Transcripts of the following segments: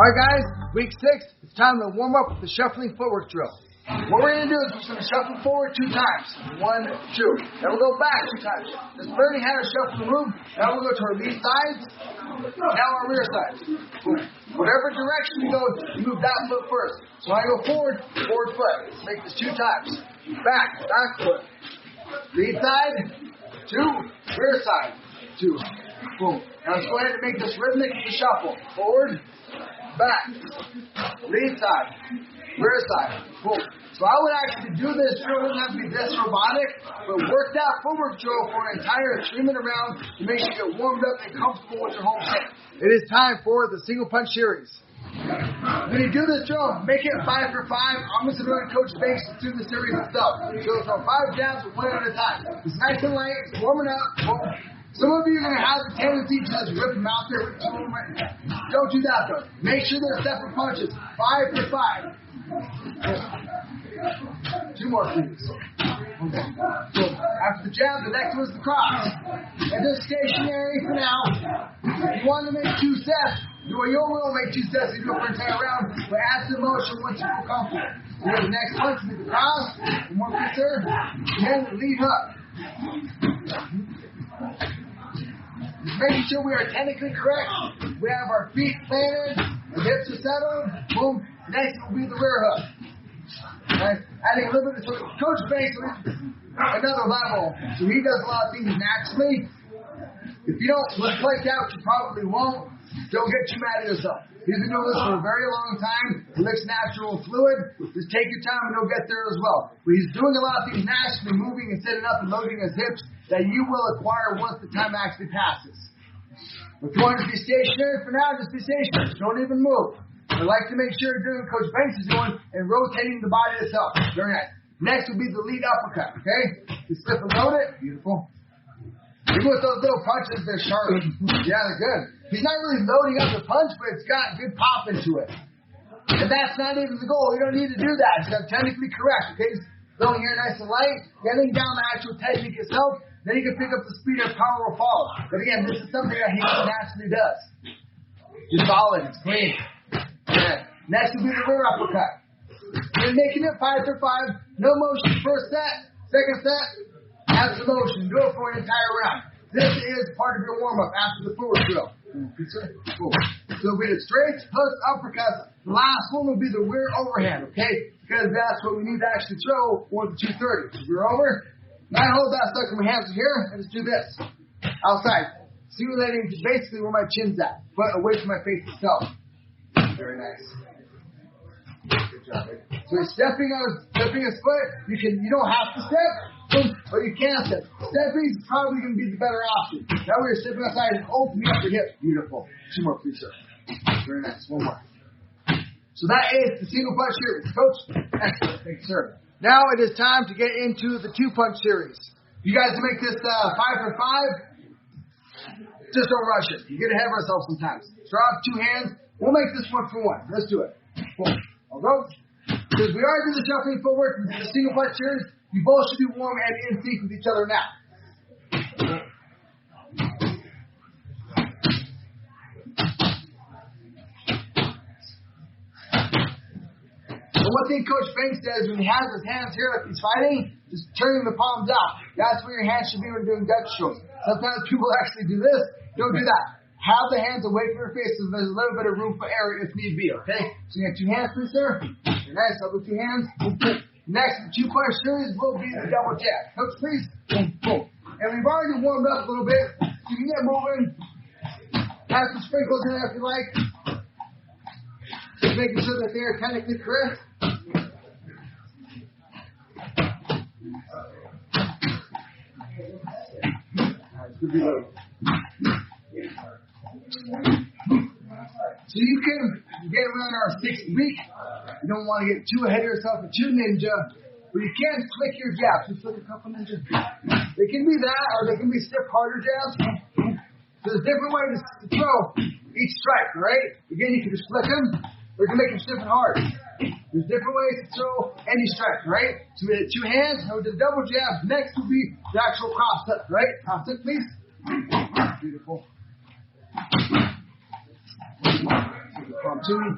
Alright guys, week 6, it's time to warm up with the shuffling footwork drill. What we're going to do is we're going to shuffle forward 2 times. 1, 2. Then we'll go back 2 times. Just learning how to shuffle the move. Now we'll go to our lead sides. Now our rear sides. Whatever direction you go, you move that foot first. So I go forward, forward foot. Let's make this 2 times. Back, back foot. Lead side, 2. Rear side, 2. Boom. Now let's go ahead and make this rhythmic shuffle. Forward, back, lead side, rear side, boom. So I would actually do this drill, it doesn't have to be this robotic, but work that footwork drill for an entire 3-minute round to make sure you get warmed up and comfortable with your home set. It is time for the single punch series. When you do this drill, make it 5 for 5. I'm just going to Coach Banks to do the series itself. So it's on 5 jabs, 1 at a time. It's nice and light, it's warming up, boom. Some of you are going to have the tendency to just rip them out there. Don't do that though. Make sure they're separate punches. 5 for 5. 2 more please. Okay. So after the jab, the next one's the cross. And just stationary for now. If you want to make 2 sets, you will make 2 sets. You do it for an entire round. But add some motion once you feel comfortable. So the next punch will be the cross. 1 more please, sir. And the lead hook. Making sure we are technically correct. We have our feet planted, the hips are settled. Boom. Next will be the rear hook. Right? Adding a little bit of Coach Banks another level. So he does a lot of things naturally. If you don't look like that, which you probably won't, don't get too mad at yourself. He's been doing this for a very long time. It looks natural and fluid. Just take your time and he'll get there as well. But he's doing a lot of things naturally, moving and setting up and loading his hips that you will acquire once the time actually passes. If you want to be stationary for now, just be stationary. Don't even move. I like to make sure you're doing what Coach Banks is doing and rotating the body itself. Very nice. Next will be the lead uppercut, okay? You slip and load it. Beautiful. Even with those little punches, they're sharp. Yeah, they're good. He's not really loading up the punch, but it's got good pop into it. And that's not even the goal. You don't need to do that. It's technically correct, okay? Just going here nice and light, getting down the actual technique itself. Then you can pick up the speed and power will follow. But again, this is something that he naturally does. It's solid, it's clean. Yeah. Next will be the rear uppercut. You're making it 5 for 5. No motion first set. Second set, add some motion. Do it for an entire round. This is part of your warm-up after the forward drill. Cool. So we did straights, hooks, uppercuts. The last one will be the rear overhand, okay? Because that's what we need to actually throw for the 230. So we're over. Now I hold that stuck in my hands here and just do this. Outside. Simulating basically where my chin's at, but away from my face itself. Very nice. Good job. So he's stepping his foot. You don't have to step, but you can step. Stepping is probably going to be the better option. That way you're stepping outside and opening up your hip. Beautiful. 2 more, please, sir. Very nice. 1 more. So that is the single punch series. Coach, excellent. Thanks, sir. Now it is time to get into the 2-punch series. You guys make this 5 for 5. Just don't rush it. You get ahead of ourselves sometimes. Drop 2 hands. We'll make this 1 for 1. Let's do it. Boom. I'll go. Because we are doing the shuffling footwork, the single punch series, you both should be warm and in sync with each other now. One thing Coach Banks does when he has his hands here like he's fighting, just turning the palms out. That's where your hands should be when you're doing Dutch strokes. Sometimes people actually do this. Don't do that. Have the hands away from your face so there's a little bit of room for error if need be, okay? So you have 2 hands, please, sir. Very nice. I'll do 2 hands. Next, the 2-punch series will be the double jab. Hooks, please. Boom, boom. And we've already warmed up a little bit. You can get moving. Have some sprinkles in there if you like. Just making sure that they are technically correct. So you can get around our 6th week. You don't want to get too ahead of yourself and too ninja, but you can flick your jabs. Just flick a couple ninja. They can be that, or they can be stiff, harder jabs. There's different ways to throw each strike, right? Again, you can just flick them, or you can make them stiff and hard. There's different ways to throw any strike, right? So we did 2 hands, and we did double jabs. Next will be the actual cross hook, right? Cross hook, please. Beautiful. Palm to me.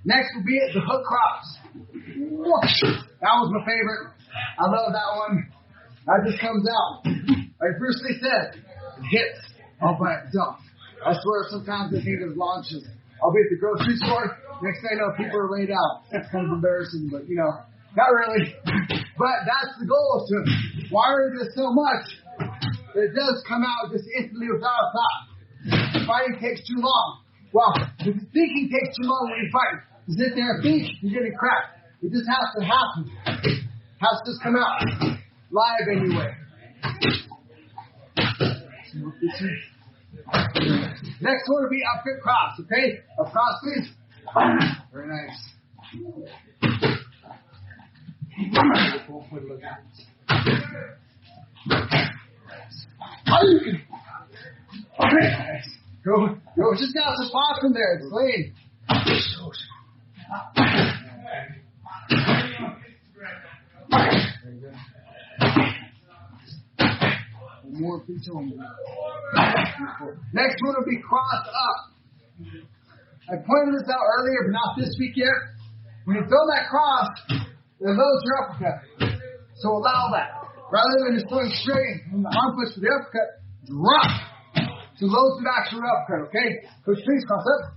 Next will be the hook cross. That was my favorite. I love that one. That just comes out. Like Bruce Lee said, it hits all by itself. I swear sometimes I think it launches. I'll be at the grocery store. Next thing I know, people are laid out. It's kind of embarrassing, but not really. But that's the goal, to wire this so much that it does come out just instantly without a thought. Fighting takes too long. Well, if thinking takes too long when you fight, you sit there and think, you're getting cracked. It just has to happen. It has to just come out. Live anyway. Next one will be uppercut cross, okay? Up cross, please. Very nice. Go. Just got some pop in there. It's clean. More feet on. Next one will be cross up. I pointed this out earlier, but not this week yet. When you throw that cross, it loads your uppercut. So allow that. Rather than just throwing straight from the arm push for the uppercut, drop to load the actual uppercut, okay? Push, please, cross up.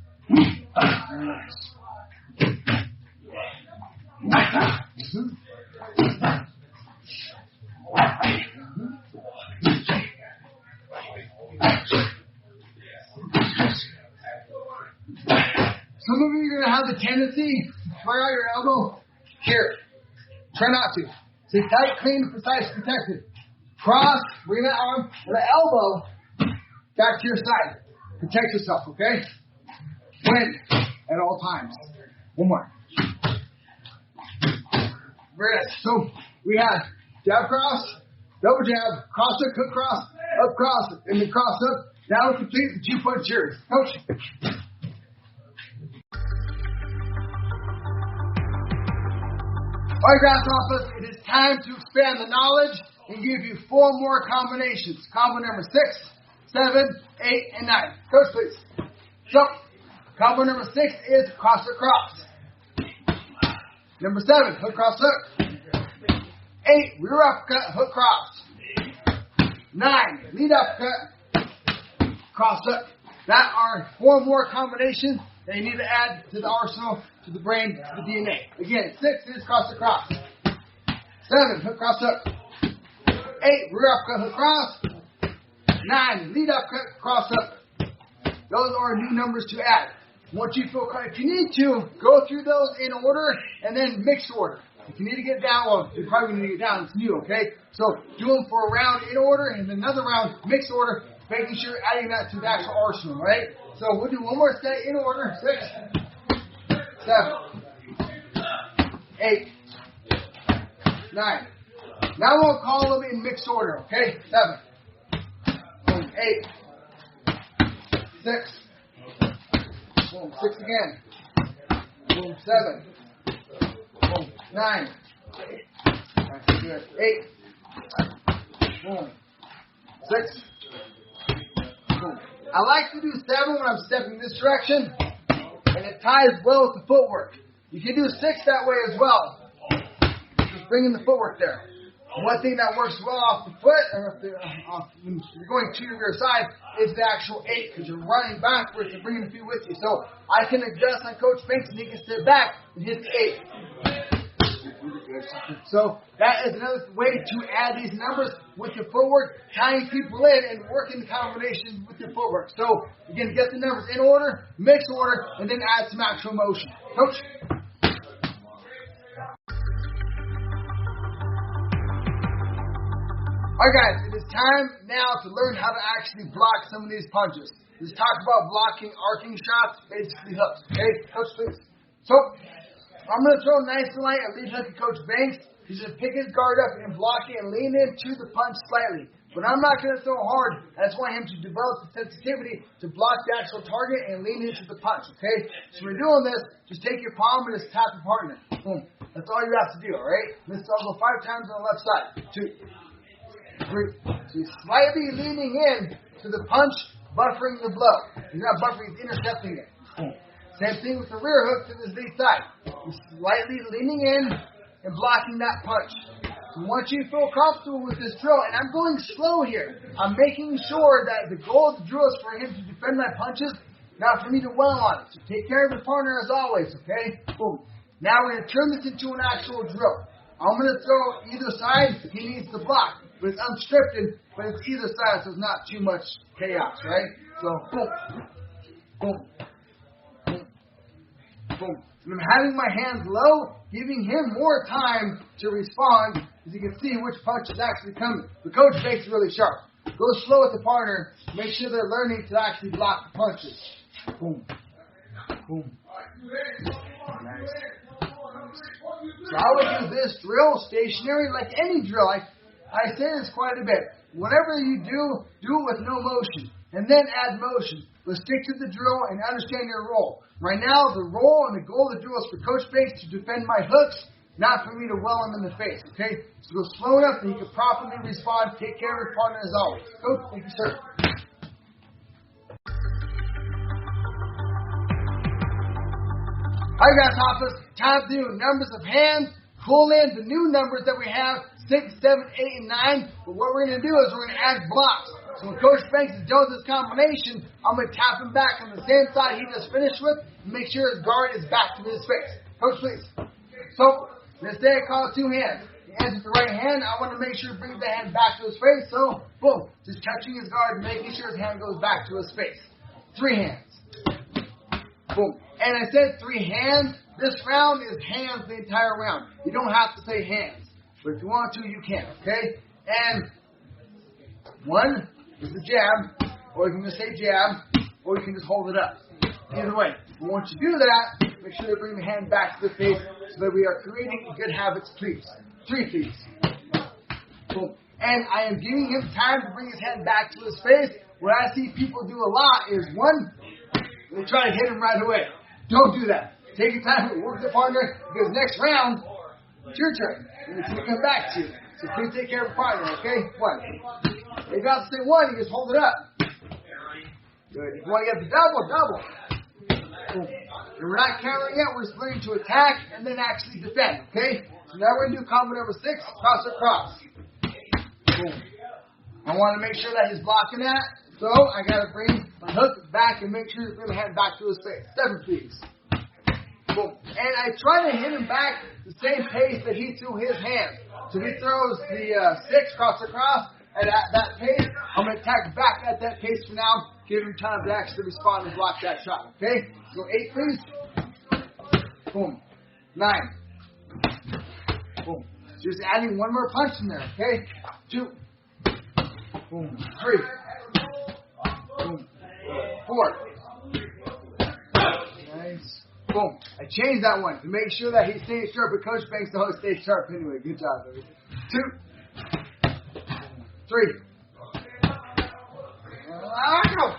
Very nice. Some of you are going to have the tendency to flare out your elbow. Here. Try not to. Stay tight, clean, precise, protected. Cross, bring that arm or the elbow back to your side. Protect yourself, okay? Win at all times. One more. Very nice. So we have jab cross, double jab, cross hook cross, up cross, and then cross up. Now we complete the 2-point series. Coach. Alright, Grasshoppers, it is time to expand the knowledge and give you 4 more combinations. Combo number 6, 7, 8, and 9. Coach, please. So, combo number 6 is cross hook cross. Number 7, hook cross hook. 8, rear uppercut, hook cross. 9, lead uppercut, cross hook. That are 4 more combinations that you need to add to the arsenal, to the brain, to the DNA. Again, 6 is cross hook cross. 7, hook cross hook. 8, rear uppercut, hook cross. 9, lead uppercut, cross hook. Those are new numbers to add. Once you feel comfortable, if you need to, go through those in order and then mix order. If you need to get down, well, you're probably going to get down. It's new, okay? So do them for a round in order and another round mix order, making sure you're adding that to the actual arsenal, right? So we'll do one more set in order. 6, 7, 8, 9. Now we'll call them in mixed order, okay? 7, boom, 8, 6, boom, 6 again, boom, 7, boom, 9, that's good, 8, boom, 6, boom. I like to do 7 when I'm stepping this direction, and it ties well with the footwork. You can do 6 that way as well. Just bringing the footwork there. One thing that works well off the foot, or when you're going to your side, is the actual 8, because you're running backwards and bringing the feet with you. So I can adjust on Coach Banks, and he can sit back and hit the 8. So that is another way to add these numbers with your footwork, tying people in and working the combinations with your footwork. So again, get the numbers in order, mix order, and then add some actual motion. Coach. Alright guys, it is time now to learn how to actually block some of these punches. Let's talk about blocking arcing shots, basically hooks. Okay, Coach, please. So, I'm going to throw nice and light a lead hook at Coach Banks. He's going to pick his guard up and block it and lean into the punch slightly. but I'm not going to throw hard. I just want him to develop the sensitivity to block the actual target and lean into the punch, okay? So when you're doing this, just take your palm and just tap your partner. Boom. That's all you have to do, all right? This elbow 5 times on the left side. 2, 3. So you're slightly leaning in to the punch, buffering the blow. He's not buffering, he's intercepting it. Boom. Same thing with the rear hook to this lead side. You're slightly leaning in and blocking that punch. So once you feel comfortable with this drill, and I'm going slow here, I'm making sure that the goal of the drill is for him to defend my punches, not for me to dwell on it. So take care of your partner as always, okay? Boom. Now we're going to turn this into an actual drill. I'm going to throw either side. He needs to block. But it's unscripted, but it's either side, so it's not too much chaos, right? So, boom, boom, boom, boom. And I'm having my hands low, giving him more time to respond, as you can see which punch is actually coming. The coach makes it really sharp. Go slow with the partner. Make sure they're learning to actually block the punches. Boom. Boom. Nice. So I would do this drill stationary like any drill. I say this quite a bit. Whatever you do it with no motion. And then add motion. But stick to the drill and understand your role. Right now, the role and the goal of the drill is for Coach Banks to defend my hooks, not for me to well him in the face. Okay? So go slow enough that he can properly respond. Take care of your partner as always. Coach, thank you, sir. Alright guys, Hoppers, time to do numbers of hands. Pull in the new numbers that we have, 6, 7, 8, and 9. But what we're going to do is we're going to add blocks. So when Coach Banks is done with this combination, I'm going to tap him back on the same side he just finished with and make sure his guard is back to his face. Coach, please. So, this day I call it 2 hands. He ends with the right hand. I want to make sure he brings the hand back to his face. So, boom, just touching his guard and making sure his hand goes back to his face. 3 hands. Boom. And I said 3 hands. This round is hands the entire round. You don't have to say hands. But if you want to, you can, okay? And 1 is the jab, or you can just say jab, or you can just hold it up. Either way. And once you do that, make sure you bring the hand back to the face so that we are creating good habits, please. 3, please. Boom. And I am giving him time to bring his hand back to his face. What I see people do a lot is 1, they try to hit him right away. Don't do that. Take your time to work the partner, because next round, it's your turn. And it's going to come back to you. So please take care of the partner, okay? 1. If you have to say 1, you just hold it up. Good. If you want to get the double. Boom. And we're not countering yet. We're just learning to attack and then actually defend, okay? So now we're going to do combo number 6, cross across. Boom. I want to make sure that he's blocking that. So I got to bring my hook back and make sure to bring the hand back to his face. 7, please. Boom. And I try to hit him back the same pace that he threw his hand. So he throws the 6 cross across, and at that pace, I'm going to attack back at that pace for now. Give him time to actually respond and block that shot. Okay? So 8, please. Boom. 9. Boom. So just adding 1 more punch in there. Okay? 2. Boom. 3. Boom. 4. Nice. Boom. I changed that one to make sure that he stays sharp, but Coach Banks the host stays sharp anyway. Good job, baby. 2. 3.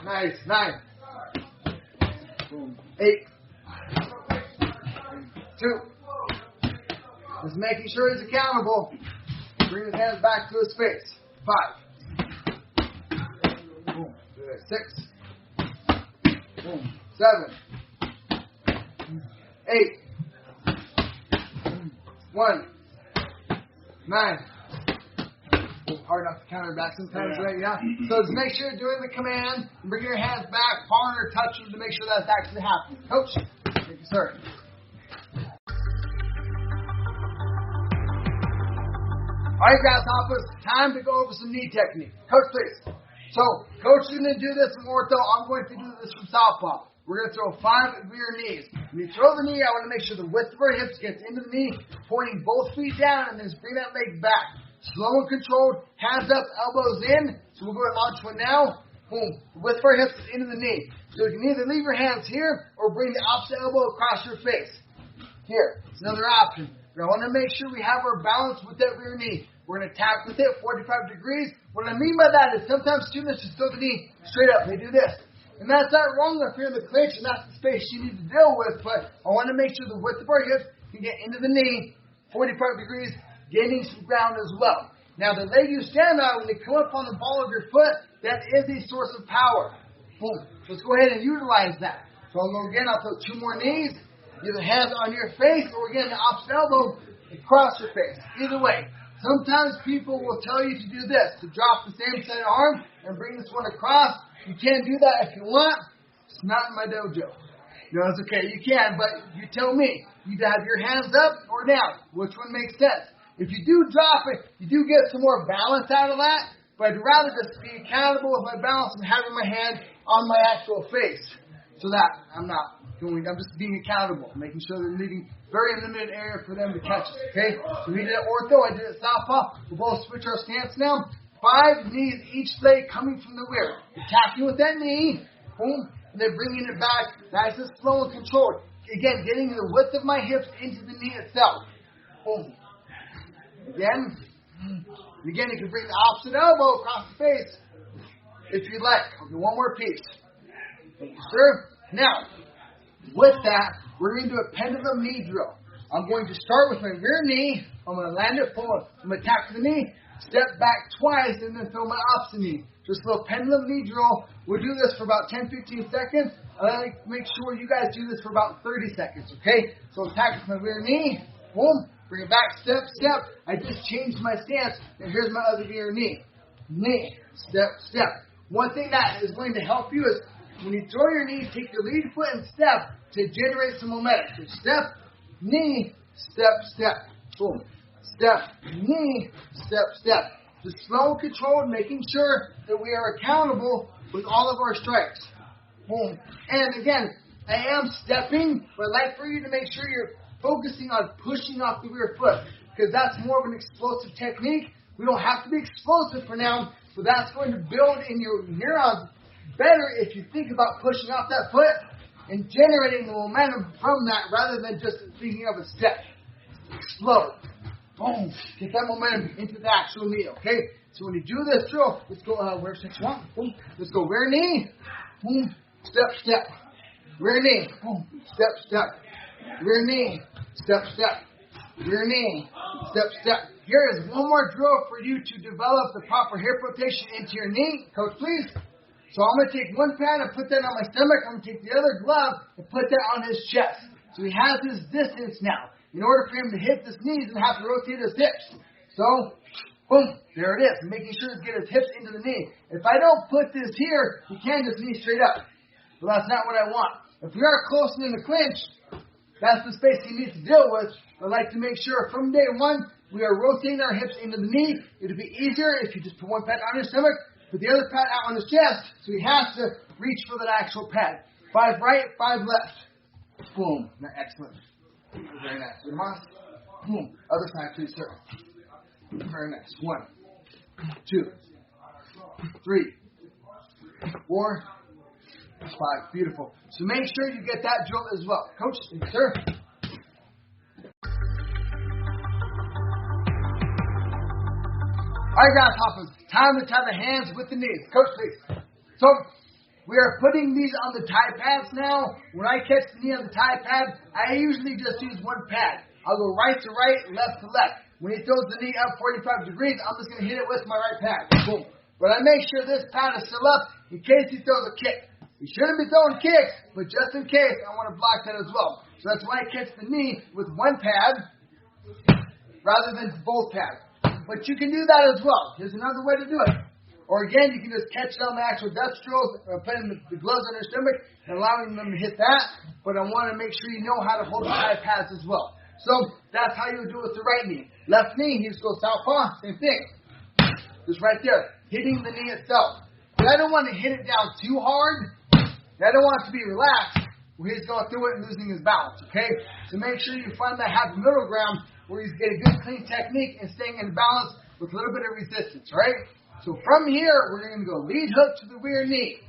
Nice. 9. Boom. 8. 2. Just making sure he's accountable. Bring his hands back to his face. 5. Boom. 6. Boom. 7. 8. 1. 9. Hard enough to counter back sometimes, right? Yeah. So just make sure you're doing the command and bring your hands back, partner, touch them to make sure that's actually happening. Coach, thank you, sir. All right, grasshoppers, time to go over some knee technique. Coach, please. So, Coach is going to do this in ortho. I'm going to do this from southpaw. We're going to throw 5 rear knees. When you throw the knee, I want to make sure the width of our hips gets into the knee, pointing both feet down, and then just bring that leg back. Slow and controlled, hands up, elbows in. So we'll go and launch one now. Boom. The width of our hips is into the knee. So you can either leave your hands here or bring the opposite elbow across your face. Here. It's another option. But I want to make sure we have our balance with that rear knee. We're going to attack with it 45 degrees. What I mean by that is sometimes students just throw the knee straight up. They do this. And that's not wrong if you're in the clinch, and that's the space you need to deal with. But I want to make sure the width of our hips can get into the knee, 45 degrees, gaining some ground as well. Now, the leg you stand on, when they come up on the ball of your foot, that is a source of power. Boom. Let's go ahead and utilize that. So I'll go again. I'll put 2 more knees. Either hands on your face, or again, the opposite elbow across your face. Either way. Sometimes people will tell you to do this, to drop the same side arm and bring this one across. You can do that if you want. It's not in my dojo. No, it's okay. You can, but you tell me. You either have your hands up or down. Which one makes sense? If you do drop it, you do get some more balance out of that. But I'd rather just be accountable with my balance and having my hand on my actual face. So that I'm just being accountable, making sure they're leaving very limited area for them to catch us. Okay? So we did it ortho, I did it southpaw. We'll both switch our stance now. 5 knees each leg coming from the rear. Attacking with that knee. Boom. And then bringing it back. Nice and slow and controlled. Again, getting the width of my hips into the knee itself. Boom. Again. Again, you can bring the opposite elbow across the face if you like. Okay, one more piece. Thank you, sir. Now, with that, we're going to do a pendulum knee drill. I'm going to start with my rear knee. I'm going to land it forward. I'm going to attack the knee, step back twice, and then throw my opposite knee. Just a little pendulum knee drill. We'll do this for about 10-15 seconds. I like to make sure you guys do this for about 30 seconds, okay? So attack with my rear knee. Boom. Bring it back, step, step. I just changed my stance, and here's my other rear knee. Knee, step, step. One thing that is going to help you is when you throw your knees, take your lead foot and step to generate some momentum. So step, knee, step, step. Boom. Step, knee, step, step. Just slow and controlled, making sure that we are accountable with all of our strikes. Boom. And again, I am stepping, but I'd like for you to make sure you're focusing on pushing off the rear foot, because that's more of an explosive technique. We don't have to be explosive for now, but that's going to build in your neurons better if you think about pushing off that foot and generating the momentum from that rather than just thinking of a step. Explode. Boom. Get that momentum into the actual knee, okay? So when you do this drill, let's go, where 6-1. Boom. Let's go rear knee. Boom. Step, step. Rear knee. Boom. Step, step. Rear knee. Step, step. Rear knee. Step, step. Here is one more drill for you to develop the proper hip rotation into your knee. Coach, please. So I'm going to take one pad and put that on my stomach. I'm going to take the other glove and put that on his chest. So he has his distance now. In order for him to hit his knees and have to rotate his hips. So, boom, there it is. Making sure to get his hips into the knee. If I don't put this here, he can't just knee straight up. But that's not what I want. If we are close in the clinch, that's the space he needs to deal with. I'd like to make sure from day one, we are rotating our hips into the knee. It would be easier if you just put one pad on your stomach, put the other pad out on his chest, so he has to reach for that actual pad. 5 right, 5 left. Boom. Excellent. Very nice. Boom. Other side, please, sir. Very nice. 1, 2, 3, 4, 5. Beautiful. So make sure you get that drill as well. Coach, sir. All right, grasshoppers. Time to tie the hands with the knees. Coach, please. So, we are putting these on the tie pads now. When I catch the knee on the tie pad, I usually just use one pad. I'll go right to right, left to left. When he throws the knee up 45 degrees, I'm just going to hit it with my right pad. Boom. But I make sure this pad is still up in case he throws a kick. He shouldn't be throwing kicks, but just in case, I want to block that as well. So that's why I catch the knee with one pad rather than both pads. But you can do that as well. Here's another way to do it. Or again, you can just catch it on the actual Dutch drills, putting the gloves on your stomach and allowing them to hit that. But I want to make sure you know how to hold the tie pads as well. So that's how you do it with the right knee. Left knee, he just goes southpaw, same thing. Just right there, hitting the knee itself. But I don't want to hit it down too hard. I don't want it to be relaxed where he's going through it and losing his balance, okay? So make sure you find that happy middle ground where he's getting good, clean technique and staying in balance with a little bit of resistance, right? So from here, we're going to go lead hook to the rear knee.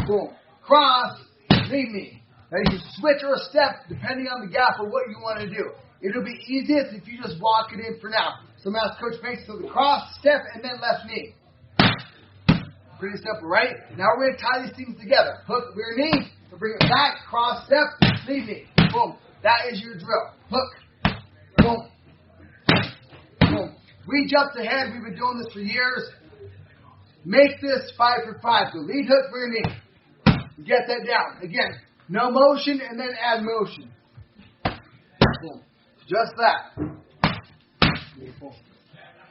Boom. Cross, lead knee. Now you can switch or step depending on the gap or what you want to do. It'll be easiest if you just walk it in for now. So I'm going to ask Coach Banks to the cross, step, and then left knee. Pretty simple, right? Now we're going to tie these things together. Hook, rear knee, so bring it back, cross, step, lead knee. Boom. That is your drill. Hook, boom, boom. We jumped ahead. We've been doing this for years. Make this 5 for 5. So lead hook, rear knee. Get that down. Again, no motion and then add motion. Boom. Just that. Beautiful.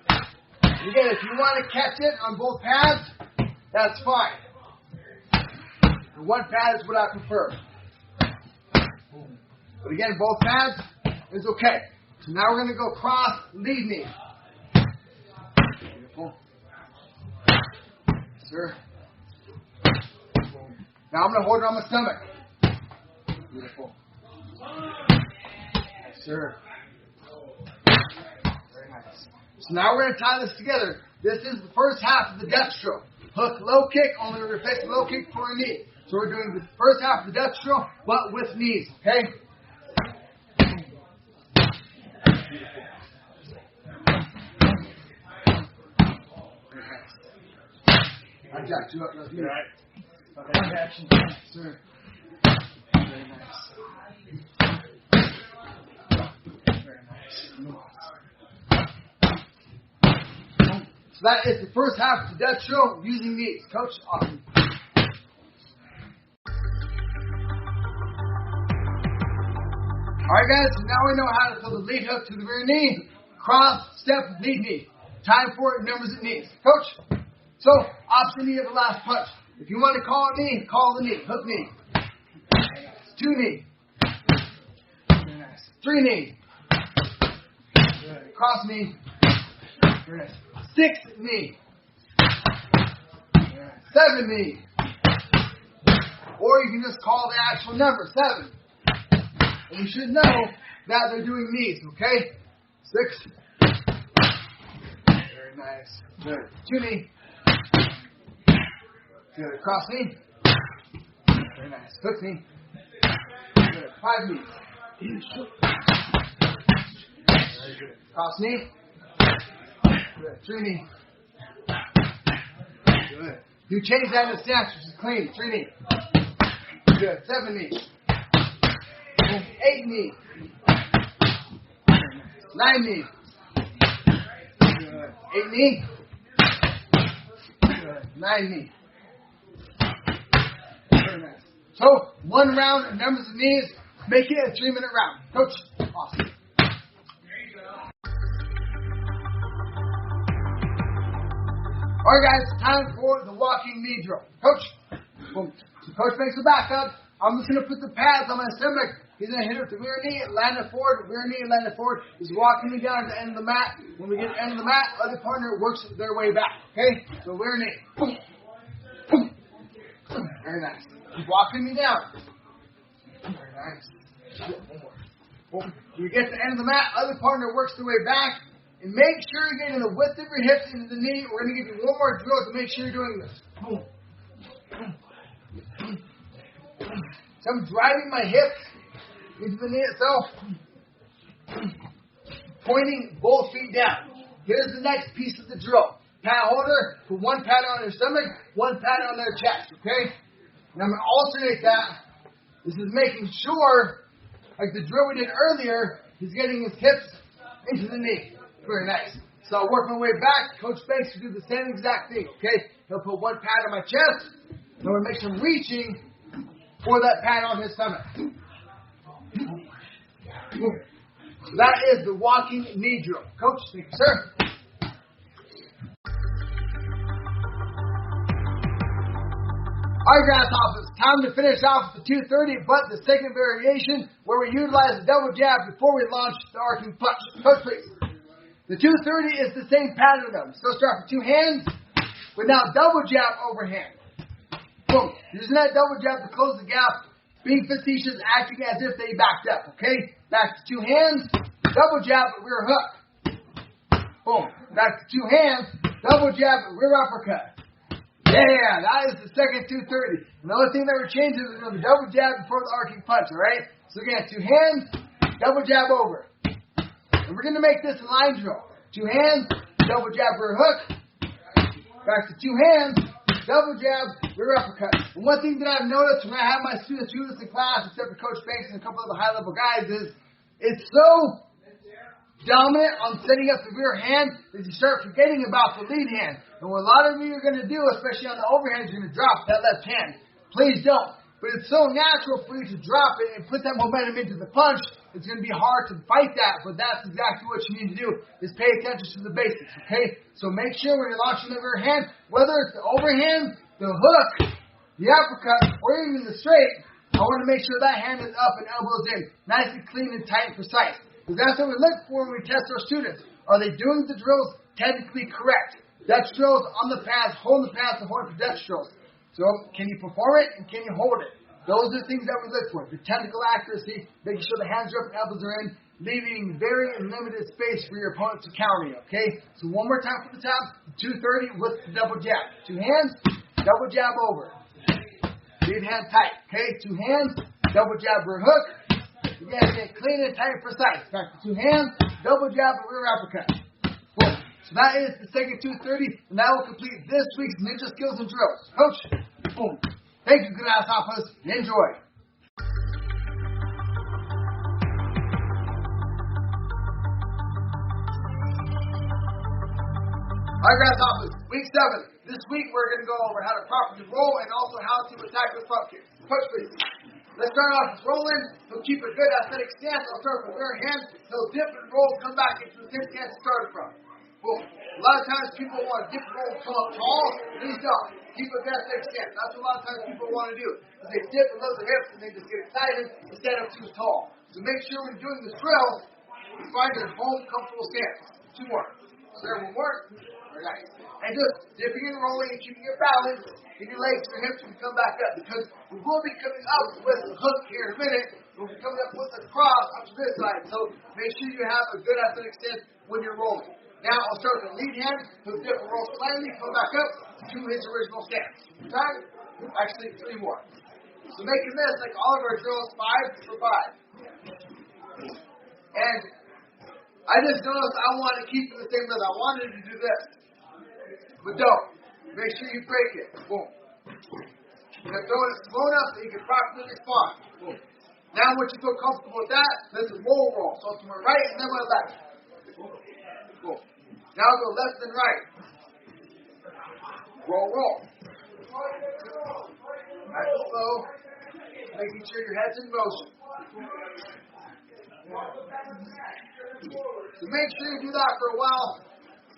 Again, if you want to catch it on both pads, that's fine. The one pad is what I prefer. But again, both pads is okay. So now we're going to go cross, lead knee. Beautiful. Yes, sir. Now I'm going to hold it on my stomach. Beautiful. Yes, sir. Very nice. So now we're going to tie this together. This is the first half of the death stroke. Hook, low kick, only replace the low kick for a knee. So we're doing the first half of the death stroke, but with knees, okay? I jacked you up, let's do it. Okay, action, sir. Very nice. Very nice. So that is the first half of the death stroke using knees. Coach, awesome. Alright guys, so now we know how to throw the lead hook to the rear knee, cross, step, lead knee. Time for it, numbers at knees. Coach, so opposite knee of the last punch. If you want to call a knee, call the knee. Hook knee. 2 knee. 3 knee. Cross knee. 6 knee. 7 knee. Or you can just call the actual number, 7. And you should know that they're doing knees, okay? 6. Very nice. Good. 2 knee. Good. Cross knee. Very nice. Hook knee. Good. 5 knees. Very good. Cross knee. Good. 3 knee. Good. You change that in the stance, which is clean. 3 knee. Good. 7 knee. 8 knee. 9 knee. Good. 8 knee. Good. 9 knee. Very nice. So, 1 round of numbers of knees, make it a 3-minute round. Coach, awesome. Alright guys, time for the walking knee drill. Coach, boom. So Coach makes a backup. I'm just going to put the pads on my stomach. He's going to hit it with the rear knee, land it forward, rear knee, land it forward. He's walking me down to the end of the mat. When we get to the end of the mat, other partner works their way back. Okay? So rear knee. Boom. Boom. Very nice. He's walking me down. Very nice. One more. Boom. When we get to the end of the mat, other partner works their way back. And make sure you're getting the width of your hips into the knee. We're going to give you one more drill to make sure you're doing this. Boom. Boom. Boom. So I'm driving my hips into the knee itself, pointing both feet down. Here's the next piece of the drill. Pad holder, put 1 pad on their stomach, 1 pad on their chest, okay? And I'm going to alternate that. This is making sure, like the drill we did earlier, he's getting his hips into the knee. Very nice. So I'll work my way back. Coach Banks will do the same exact thing, okay? He'll put 1 pad on my chest, and we'll make some reaching for that pad on his stomach. So that is the walking knee drill. Coach, thank you, sir. Alright, Grasshoppers, time to finish off with the 230, but the second variation where we utilize the double jab before we launch the arcing punch. Coach, please. The 230 is the same pattern of them. So start with 2 hands, but now double jab overhand. Boom. Using that double jab to close the gap, being facetious, acting as if they backed up, okay? Back to 2 hands, double jab, rear hook. Boom. Back to 2 hands, double jab, rear uppercut. Yeah, that is the second 230. And the only thing that we're changing is the double jab before the arcing punch, alright? So again, 2 hands, double jab over. And we're going to make this a line drill. 2 hands, double jab, rear hook. Back to 2 hands, double jab, rear uppercut. And one thing that I've noticed when I have my students do this in class, except for Coach Banks and a couple of the high-level guys, is it's so dominant on setting up the rear hand that you start forgetting about the lead hand. And what a lot of you are going to do, especially on the overhand, is you're going to drop that left hand. Please don't. But it's so natural for you to drop it and put that momentum into the punch, it's going to be hard to fight that. But that's exactly what you need to do, is pay attention to the basics, okay? So make sure when you're launching the rear hand, whether it's the overhand, the hook, the uppercut, or even the straight, I want to make sure that hand is up and elbows in, nice and clean and tight and precise. Because that's what we look for when we test our students. Are they doing the drills technically correct? Dutch drills on the pads, holding the pads, and holding for Dutch drills. So can you perform it and can you hold it? Those are the things that we look for. The technical accuracy, making sure the hands are up and elbows are in, leaving very limited space for your opponent to counter you, okay? So one more time from the top, 230 with the double jab. 2 hands, double jab over. Lead hand tight, okay? 2 hands, double jab, rear hook. Again, get clean and tight and precise. Back to 2 hands, double jab, rear uppercut. Boom. So that is the second 230, and that will complete this week's Ninja Skills and Drills. Coach, boom. Thank you, Grasshoppers. Enjoy. Alright, Grasshoppers, week 7. This week we're going to go over how to properly roll and also how to attack with front kicks. Coach, please. Let's start off with rolling. He'll keep a good athletic stance. I'll start with rear hand. He'll dip and roll, come back into the same stance he started from. Boom. A lot of times people want to dip and roll, come up tall. Please don't. Keep a good athletic stance. That's what a lot of times people want to do. They dip and load the hips and they just get excited and stand up too tall. So make sure when you're doing this drill, you find your home comfortable stance. 2 more. So everyone work. Very nice. And just dipping and rolling and keeping your balance in your legs and your hips when you come back up. Because we will be coming up with the hook here in a minute. We'll be coming up with the cross up to this side. So make sure you have a good athletic stance when you're rolling. Now I'll start with the lead hand. He'll dip and roll slightly, come back up to his original stance. Time? Actually, 3 more. So making this like all of our drills 5 for 5. And I just noticed I want to keep it the same rhythm. I wanted to do this. But don't. Make sure you break it. Boom. You're throwing it slow enough that you can properly respond. Boom. Now once you feel comfortable with that, let's roll. So to my right and then my left. Boom. Now go left and right. Roll. Nice and slow. Making sure your head's in motion. So make sure you do that for a while.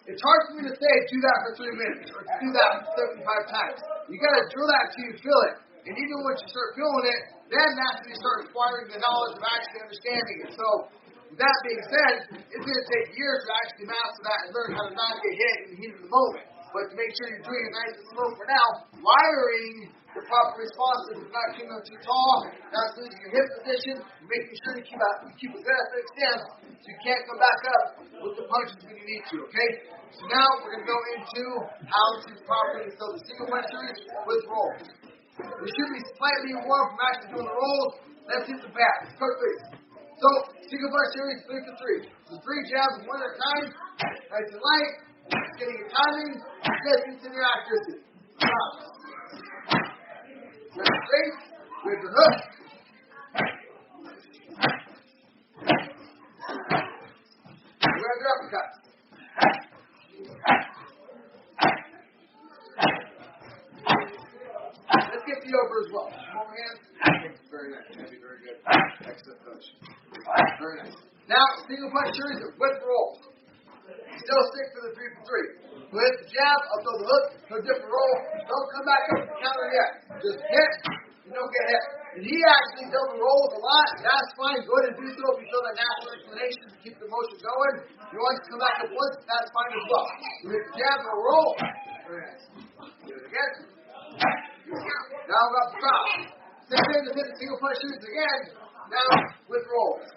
It's hard for me to say do that for 3 minutes or do that 75 times. You got to drill that till you feel it. And even once you start feeling it, then that's when you start acquiring the knowledge of actually understanding it. So with that being said, it's going to take years to actually master that and learn how to not get hit in the heat of the moment. But to make sure you're doing it nice and slow for now, wiring the proper responses, not keeping them too tall, not losing your hip position, making sure you keep a good athletic stance so you can't come back up with the punches when you need to, okay? So now we're going to go into how to properly fill the single punch series with rolls. We should be slightly warm from actually doing the rolls. Let's hit the pads quickly. So, single punch series 3 for 3. So 3 jabs, 1 at a time, nice and light, getting your timing, distance, and your accuracy. With the straight, with the hook. Grab your uppercut. Let's get the over as well. Overhand. Very nice. Very good. Excellent coach. Very nice. Now, single punch series with rolls. Still stick for the 3 for 3. With the jab, I'll throw the hook, no different roll. Don't come back up and counter yet. Just hit, you don't get hit. And he actually double rolls a lot. That's fine. Go ahead and do so if you feel that natural inclination to keep the motion going. If you want to come back up once, that's fine as well. With the jab or roll. Very nice. Do it again. Now we're up the top. Same thing to hit the single punch shoes again. Now with rolls.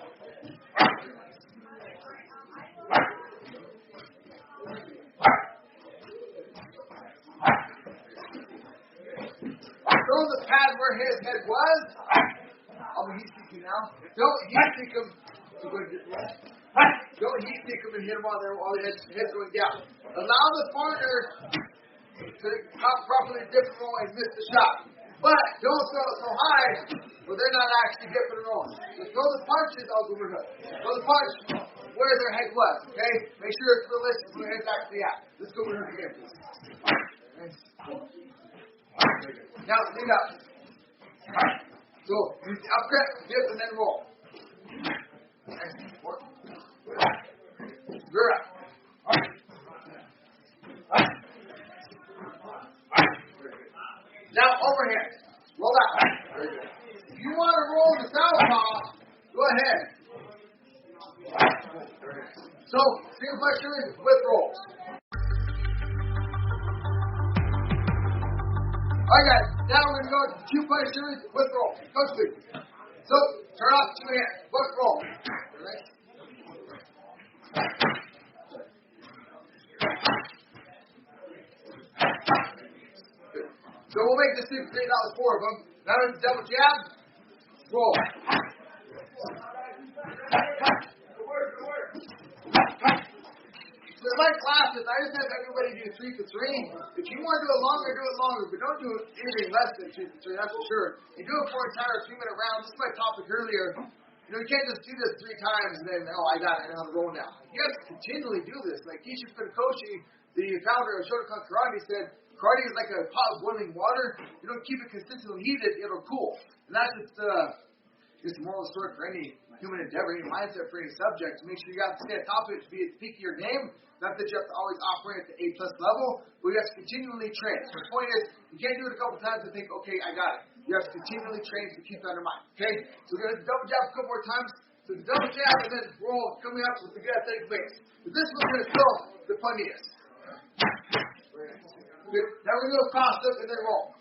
Throw the pad where his head was. He's seeking now. Don't heat seek him. So go to get the Don't heat seek them and hit them while their head's going down. Allow the partner to properly dip and roll and miss the shot. But don't throw it so high where they're not actually dipping and rolling. So throw the punches, I'll go overhook. Throw the punch where their head was, okay? Make sure it's realistic where their head's actually at. Let's go overhook again, please. Now, lead up. So, up grip, dip, and then roll. Rear up. Now, overhand. Roll that way. Very good. If you want to roll the southpaw, go ahead. So, single punches with rolls. Alright guys, now we're going to go to two punches with rolls. Coach please. So, turn off two hands. Book roll. Alright. So we'll make this $3 4 of them. Now it's double jab, roll. So in my classes, I just have everybody do 3 for 3. If you want to do it longer, but don't do anything less than 3 for 3, that's for sure. You do it for an entire 3-minute round. This is my topic earlier. You can't just do this 3 times and then, I got it, I know how to roll now. You have to continually do this. Like Kisha Funakoshi, the founder of Shotokan Karate, said, karate is like a pot of boiling water. You don't keep it consistently heated, it'll cool. And that's just the moral of the story for any human endeavor, any mindset for any subject. Make sure you have to stay on top of it to be at the peak of your game. Not that you have to always operate at the A+ level, but you have to continually train. So the point is, you can't do it a couple times and think, okay, I got it. You have to continually train to keep that in mind. Okay? So we're going to double jab a couple more times. So the double jab and then roll coming up with the good athletic base. So this one's going to fill the funniest. Now we're going to go cross up and then roll.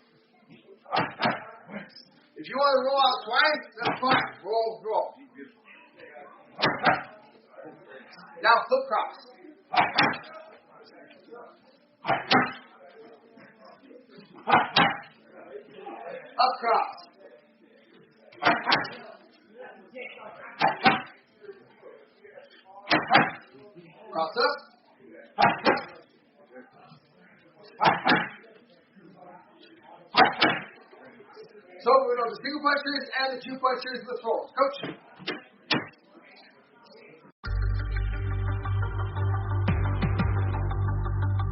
If you want to roll out twice, that's fine. Roll. Now flip cross. Up cross. Cross up. So we're going to the single punchers and the 2 punchers with rolls. Coach.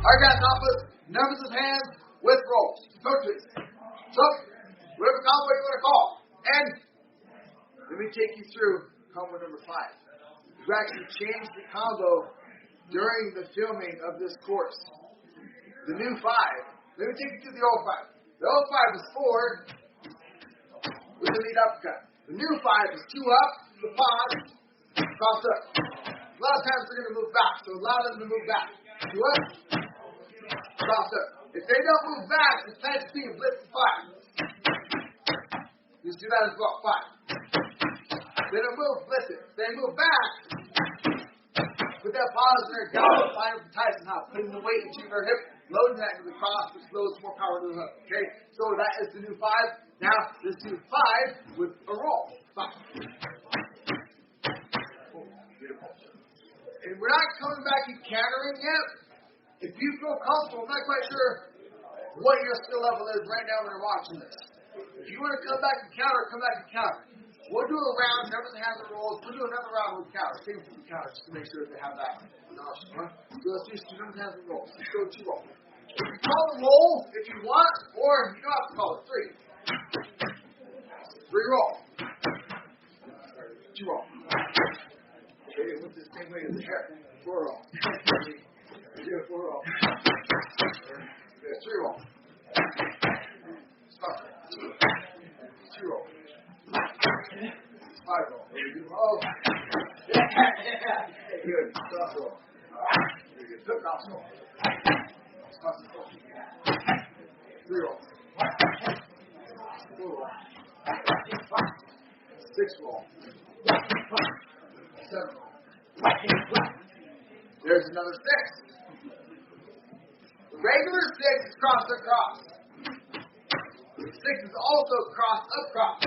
Alright guys, numbers of hands with rolls. Coach please. So, whatever combo you want to call. And let me take you through combo number 5. We actually changed the combo during the filming of this course. The new 5. Let me take you through the old 5. The old 5 is 4 with the lead uppercut. The new 5 is 2 up, the pause, cross up. A lot of times they're going to move back, so allow them to move back. 2 up, cross up. If they don't move back, it's plant speed, blitz to 5. You see that as well, 5. They don't move, blitz it. If they move back, put that pause in their down, find them Tyson House, putting the weight into their hip, loading that into the cross, which loads more power to the hook. Okay, so that is the new 5. Now, let's do 5 with a roll. 5. Beautiful. And we're not coming back and countering yet. If you feel comfortable, I'm not quite sure what your skill level is right now when you're watching this. If you want to come back and counter, come back and counter. We'll do a round, whoever has the rolls, we'll do another round with counters. Same with the counters, just to make sure that they have that option. Huh? So let's do whoever has the rolls. Let's go 2 roll. You can call the roll if you want, or you don't have to call it 3. 3 roll. 2 roll. Okay, what's the same way as the hair? 4 roll. 4 roll. 3 roll. Stop. 2 roll. 5 roll. Oh. Yeah. Good. Stop roll. Very good. Good. Cross roll. Cross roll. 3 roll. 4 roll. 6 roll. 7 roll. There's another 6. The regular 6 is cross across. The 6 is also cross up cross.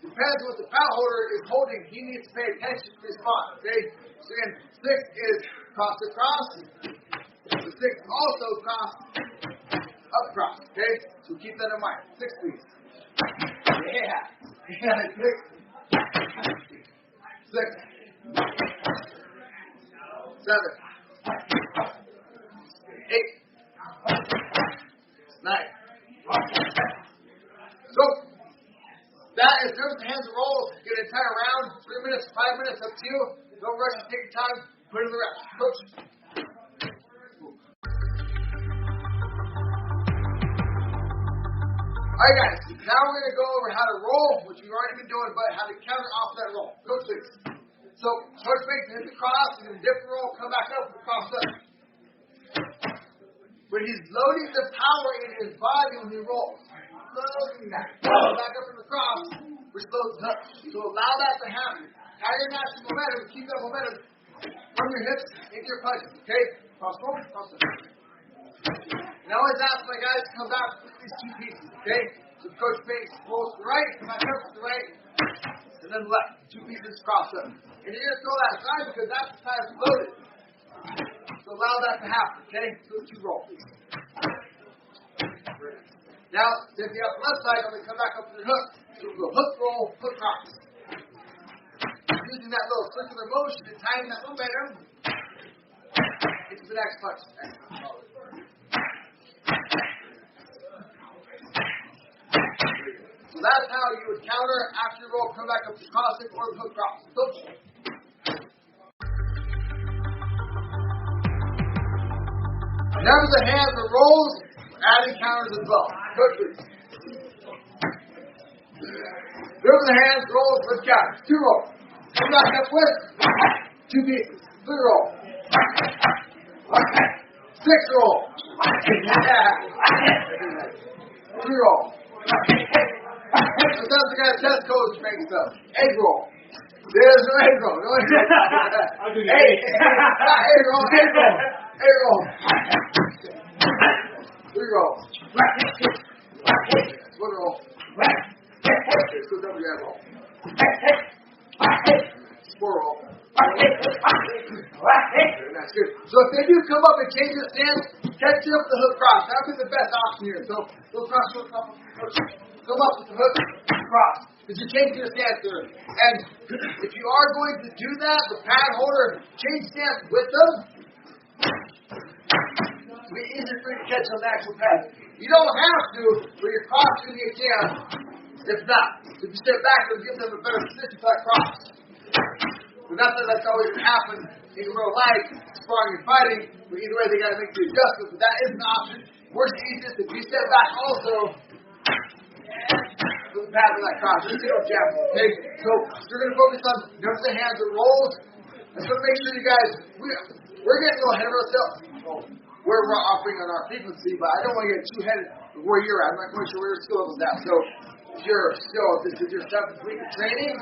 The depends on what the pad holder is holding. He needs to pay attention to respond. Okay? So again, 6 is cross to cross. The 6 also cross up cross. Okay? So keep that in mind. 6 please. Yeah. 6. 7. 8. 9. So that is nerves and hands and rolls. Get an entire round, 3 minutes, 5 minutes, up to you. Don't rush it, take your time, put in the reps. Coach. Alright guys, now we're going to go over how to roll, which we've already been doing, but how to counter off that roll. Coach, please. So, Coach makes hit the cross, and then dip the roll, come back up, and cross up. But he's loading the power in his body when he rolls. Loading that. Back up in the cross, which loads up. So allow that to happen. Have your natural momentum, keep that momentum from your hips into your punches. Okay? Cross roll, cross up. And I always ask my guys to come back with these 2 pieces. Okay? So Coach makes rolls to the right, come back up to the right, and then left. 2 pieces cross up. And you're going to throw that side because that's the side that's loaded. So allow that to happen. Okay? So 2 rolls. Now, if you have the left side, I'm going to come back up to the hook. So we'll go hook, roll, hook, cross. Using that little circular motion to time that momentum into the next punch. So that's how you would counter after you roll, come back up to cross it or the hook cross. Coach. Numbers of hands or rolls, adding counters as well. Coach, please. Numbers of hands, rolls, with counters. 2 rolls. Come back up with 2 pieces. 3 roll. 6 roll. 3 roll. Sometimes the guy test coach makes stuff. 8 roll. There's no 8 roll. No 8 roll. I'll do 8. 8 roll. 8 roll. 8 roll. 3 roll. 1 roll. Let's go double jab roll. 4 roll. That's good. So if they do come up and change their stance, catch up the hook cross. That would be the best option here. So hook cross, hook cross, come up with the hook cross. Because you're changing your stance there. And if you are going to do that, the pad holder, change stance with them. It'll be easier for you to catch on the actual pad. You don't have to, but you're crossing the can. If not, if you step back, it'll give them a better position for that cross. But not that that's always going to happen in real life, sparring and fighting, but either way, they got to make the adjustment. But that is an option. Works easiest if you step back also. With the pad of that cross. Just don't jab. Okay? So you're going to focus on numbers of hands or rolls. I just want to make sure you guys, we're getting a little ahead of ourselves. Where we're offering on our frequency, but I don't want to get too headed where you're at. I'm not quite sure where your skill level's at. So if you're still, this is your 7th week of training,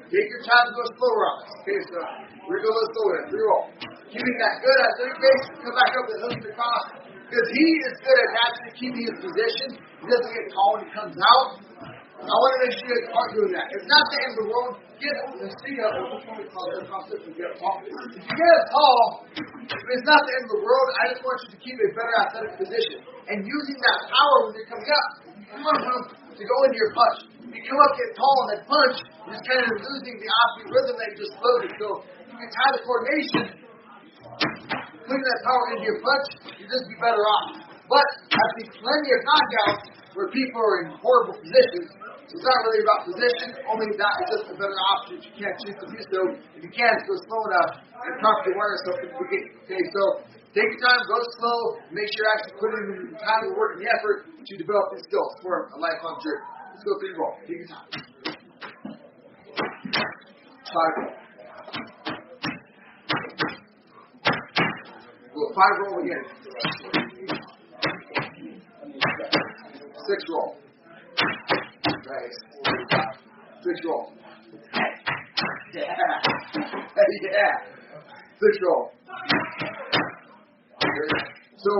take your time to go slower on this. Okay, so we're going to go a little slower. 3 roll. Keeping that good at 30 pace, come back up with hook to cross. Because he is good at naturally keeping his position. He doesn't get tall when he comes out. I want to make sure you guys are doing that. It's not the end of the world. Get the seat up. Which one we call it? If you get tall. If you get it tall, it's not the end of the world. I just want you to keep a better athletic position. And using that power when you're coming up. You want him to go into your punch. If you come up, get tall, and then punch, you're just kind of losing the offbeat rhythm that you just loaded. So if you tie the coordination, putting that power into your punch, you'll just be better off. But I've seen plenty of knockouts where people are in horrible positions. So it's not really about position, only that is just a better option if you can't choose to do so. If you can, go slow enough and properly wire yourself at the beginning. Okay, so take your time, go slow, make sure you're actually putting in the time, the work, and the effort to develop these skills for a lifelong journey. Let's go 3 roll. Take your time. 5 roll. Go 5 roll again. 6 roll. Nice. 6 roll. Yeah. Yeah. 6 roll. So,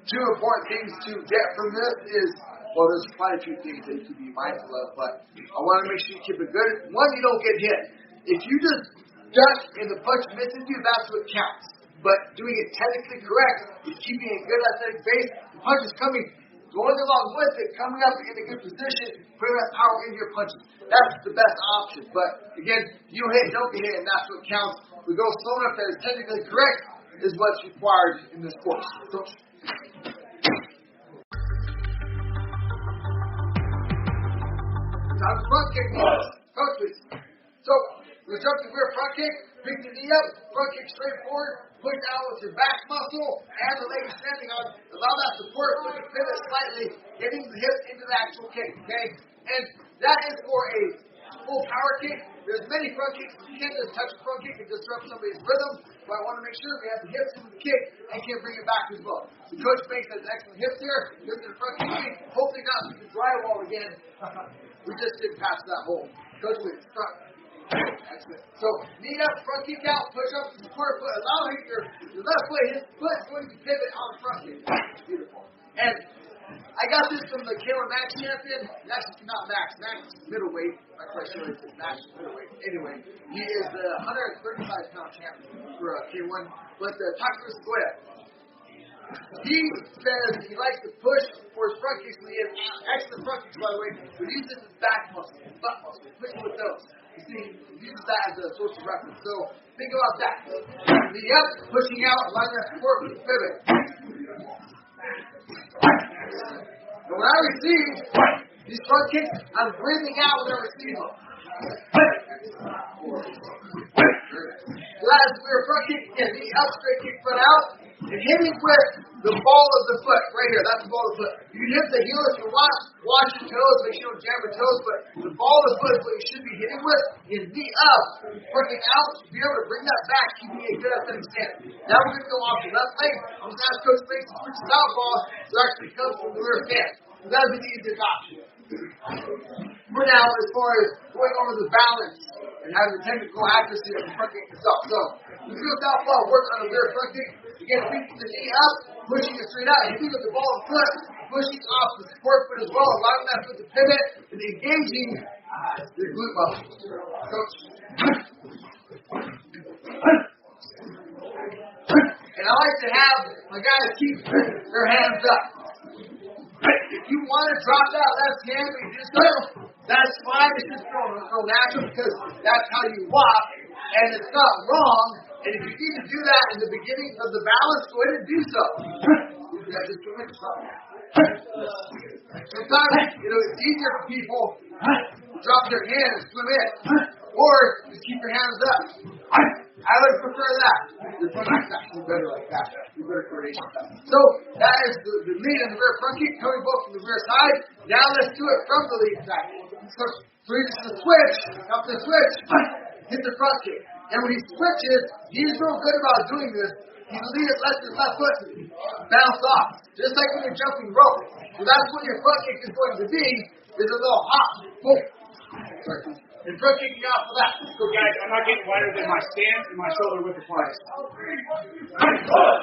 2 important things to get from this is Well, there's quite a few things that you should be mindful of, but I want to make sure you keep it good. One, you don't get hit. If you just duck and the punch misses you, that's what counts. But doing it technically correct is keeping a good athletic base. The punch is coming, going along with it, coming up in a good position, putting that power into your punches. That's the best option. But again, you hit, don't get hit, and that's what counts. We go slow enough that is technically correct is what's required in this sport. So, time to front kick. Coach, please. So, we jump to rear front kick, pick the knee up, front kick straight forward, push out with your back muscle and the leg you're standing on. Allow that support, put the pivot slightly, getting the hips into the actual kick, okay? And that is for a full power kick. There's many front kicks. You can't just touch a front kick and disrupt somebody's rhythm, but I want to make sure we have the hips into the kick and can bring it back as well. The coach makes an excellent hips here. Here's the front kick. Hopefully not through the drywall again. We just didn't pass that hole. Coach, please, front. Excellent. So, knee up, front kick out, push up to support foot. Allow your left foot, his foot is going to pivot on the front kick. Beautiful. And I got this from the K1 Max champion. Actually, not Max. Max is middleweight. I'm quite sure it's Max middleweight. Anyway, he is the 135-pound champion for K1. But Takeru Sugoya, he says he likes to push for his front kicks. And he has excellent front kicks, by the way. But he uses his back muscle, his butt muscle. Pushing with those. You see, he uses that as a source of reference. So, think about that. Knee up, pushing out, allowing that support with the pivot. And when I receive these front kicks, I'm breathing out when I receive them. So as we're front kick, again, knee up, straight kick, foot out, and hitting with the ball of the foot, right here, that's the ball of the foot. You can hit the heel if you want, watch your toes, make sure you don't jam your toes, but the ball of the foot is what you should be hitting with, is knee up, working out, to be able to bring that back, keeping a good athletic stance. Now we're going to go off the left leg. I'm going to ask Coach Mace to switch to southpaw, so it actually comes from the rear stance. So that would be the easiest option. For now, as far as going over the balance and having the technical accuracy of the front kick itself. So, we do southpaw, work on the rear front kick. Again, picking the knee up, pushing it straight out, hitting with the ball of foot, pushing off the support foot as well, allowing that foot to pivot, and engaging the glute muscle. Coach. And I like to have my guys keep their hands up. If you want to drop that left hand and do so, that's fine. It's just so natural because that's how you walk, and it's not wrong. And if you need to do that in the beginning of the balance, go ahead and do so. Sometimes, it's easier for people to drop their hands and swim in, or just keep your hands up. I would prefer that. Your front kick's actually better like that. You better coordination. So that is the lead and the rear front kick coming both from the rear side. Now let's do it from the lead side. So here's the switch. Up the switch. Hit the front kick. And when he switches, he's real good about doing this. He's leading left his left foot bounce off. Just like when you're jumping rope. So that's what your front kick is going to be, is a little hop. Boom. Sorry. And front kicking off of that. So guys, I'm not getting wider than my stance and my shoulder width applies.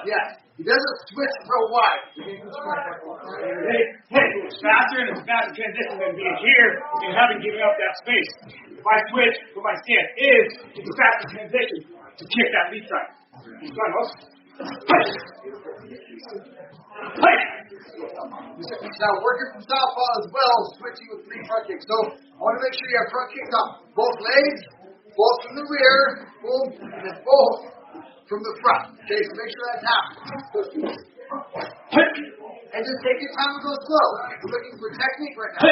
Yes. He doesn't switch real wide. Hey, it's faster and it's a faster transition than being here and having given up that space. My switch for my stance is it's a faster transition to kick that lead side. Now working from southpaw as well, switching with 3 front kicks. So I want to make sure you have front kicks on both legs, both from the rear, boom, and then both from the front. Okay, so make sure that's happening. And just take your time and go slow. We're looking for technique right now.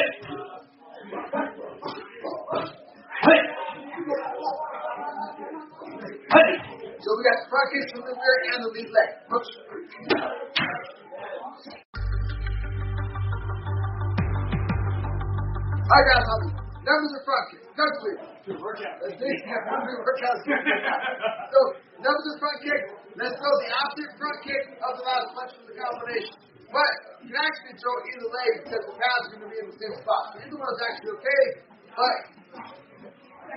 So we got the front kicks from the rear and the lead leg. Alright guys, numbers of front kick. Coach, please. Let's see. Workouts. So, numbers of front kick. Let's throw the opposite front kick of the last punch from the combination. But you can actually throw either leg because the pads are going to be in the same spot. So either one is actually okay, but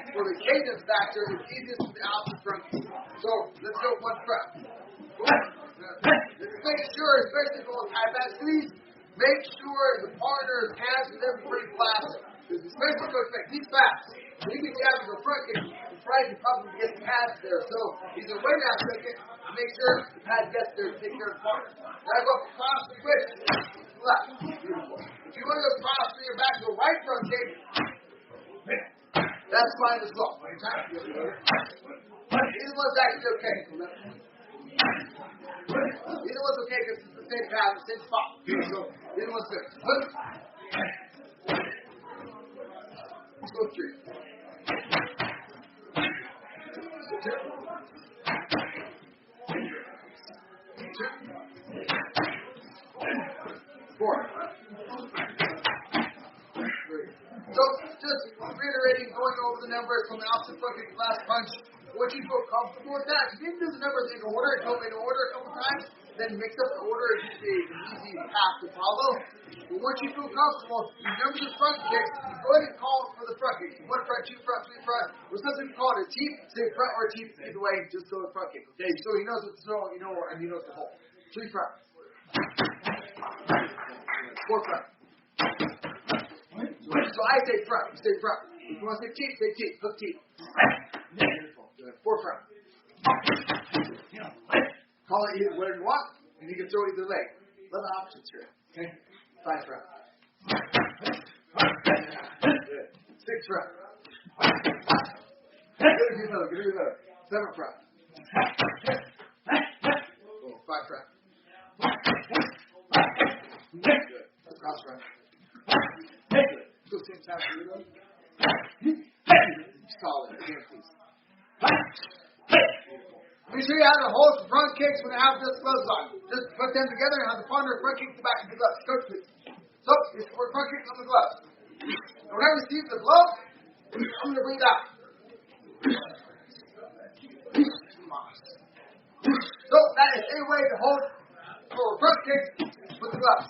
for the cadence factor, it's easiest with the opposite front kick. So, let's go one front. Let's make sure, especially for high back squeeze, make sure the partner's hands and them pretty flat. Because especially Coach Banks, he's fast. When he gets out of the front kick, the front can probably get pads there. So he's a way down second to make sure the pad gets there to take care of the partner. Now go across the switch. Left. Beautiful. If you want to go across to your back to the right front kick, that's fine as well. Either one's actually okay. Either one's okay because it's the same path, the same spot. So either one's good. Let's go 3. 4. So, just reiterating, going over the numbers from the opposite front kick last punch. Once you feel comfortable with that, if you didn't do the numbers in order, go in order a couple times, then mix up the order is an easy path to follow. But once you feel comfortable, you remember the front kicks, go ahead and call for the front kicks. 1 front, 2 front, 3 front. Or something you call it a teep, say front or teep, either way, just go with front kick. Okay, so he knows what to throw, and he knows the hole. 3 front. 4 front. So I say front, you say front. If you want to say teep, say teep. Hook teep. 4 front. Call it either whatever you want, and you can throw either leg. Let the options here. Okay? 5 front. 6 front. Get it better. 7 front. 5 front. Good. Cross front. Go same time for you though. Solid. Again, please. Make sure you have the hold the front kicks when you have this gloves on. Just put them together and have the partner front kick the back of the gloves. Coach, please. So, we're front kicks on the gloves. And whenever you see the glove, I'm going to breathe out. So, that is a way to hold for front kicks with the gloves.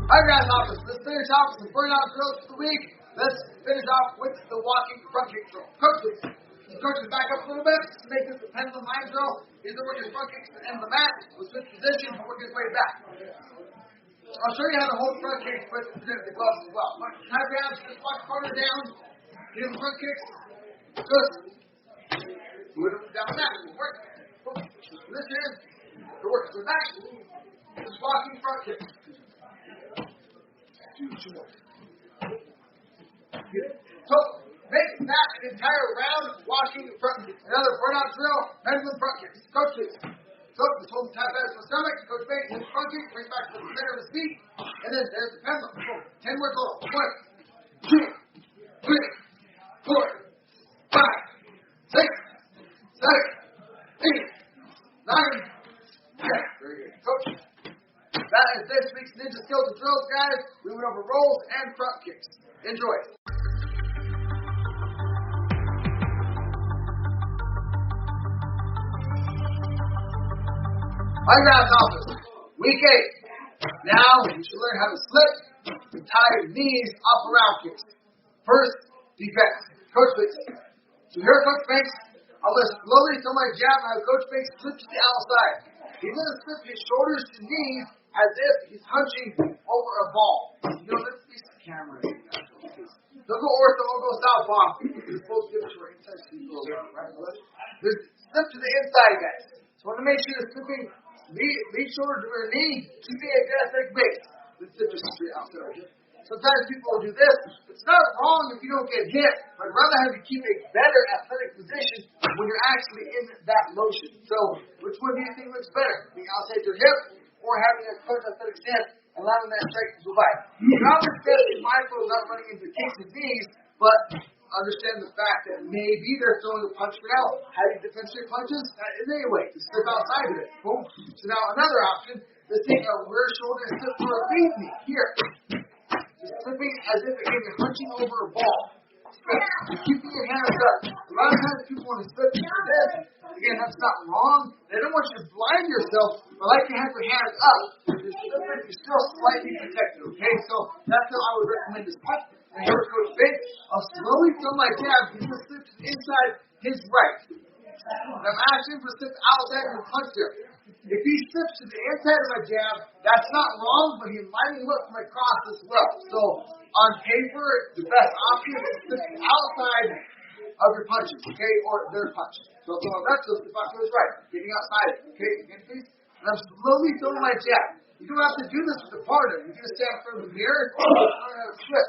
Alright guys, office. Let's finish off with some burnout drills for the week. Let's finish off with the walking front kick drill. Coach, please. Coach, back up a little bit to make this a pendulum line drill. He's going to work his front kicks to the end of the mat. We'll switch position and work his way back. I'll show you how to hold front kicks with the gloves as well. Have your hands, just watch partner down. Get the front kicks. Good. Move them down the mat. Work. This hand. To work his way back. Just walking front kicks. 2 more. So, make that entire round walking front kick. Another burnout drill, pendulum front kicks. Coach, please. So, just hold the tap out of the stomach. Coach Banks hits front kick, bring back to the center of his feet, and then there's the pendulum. Boom. 10 more total. 1, 2, 3, 4, 5, 6, 7, 8, 9, 10. Very good. Coach. That is this week's Ninja Skills and Drills, guys. We went over rolls and front kicks. Enjoy. Hi, guys, office. Week 8. Now, you should learn how to slip and tie your knees up around kicks. First, defense. Coach Banks. So here, Coach Banks, I'm going to slowly throw my jab and have Coach Banks slip to the outside. He's going to slip his shoulders to knees as if he's punching over a ball. You know, let's face the camera. Don't go ortho, don't go southpaw. You're supposed to give it to our inside so you go right and left. Just slip to the inside, guys. So I want to make sure you're slipping lead shoulder to your knee, keeping a good athletic base. Let's slip just straight outside. Sometimes people will do this. It's not wrong if you don't get hit, but I'd rather have you keep a better athletic position when you're actually in that motion. So, which one do you think looks better? Being outside your hip or having a close athletic stance and allowing that strike to survive? You're not necessarily mindful of not running into kicks and knees, but understand the fact that maybe they're throwing a punch for now. Having defensive punches, that is a way to slip outside of it. Boom. So now another option, let's take our rear shoulder and slip for a lead knee. Here. Slipping as if you're punching over a ball. You're keeping your hands up. A lot of times people want to slip into this. Again, that's not wrong. They don't want you to blind yourself, but like you have your hands up. You're still slightly protected, okay? So that's how I would recommend this punch. And here with Coach Banks, I'll slowly throw my jab. He's going to slip to the inside his right. And I'm asking him to slip outside and punch there. If he slips to the inside of my jab, that's not wrong, but he's lining up my cross as well. So on paper, the best option is to slip outside of your punches, okay, or their punch. So if I'm left, so if I goes right, getting outside, okay, again, please. And I'm slowly throwing my jab. You don't have to do this with a partner. You just stand in front of the mirror, learn how to slip.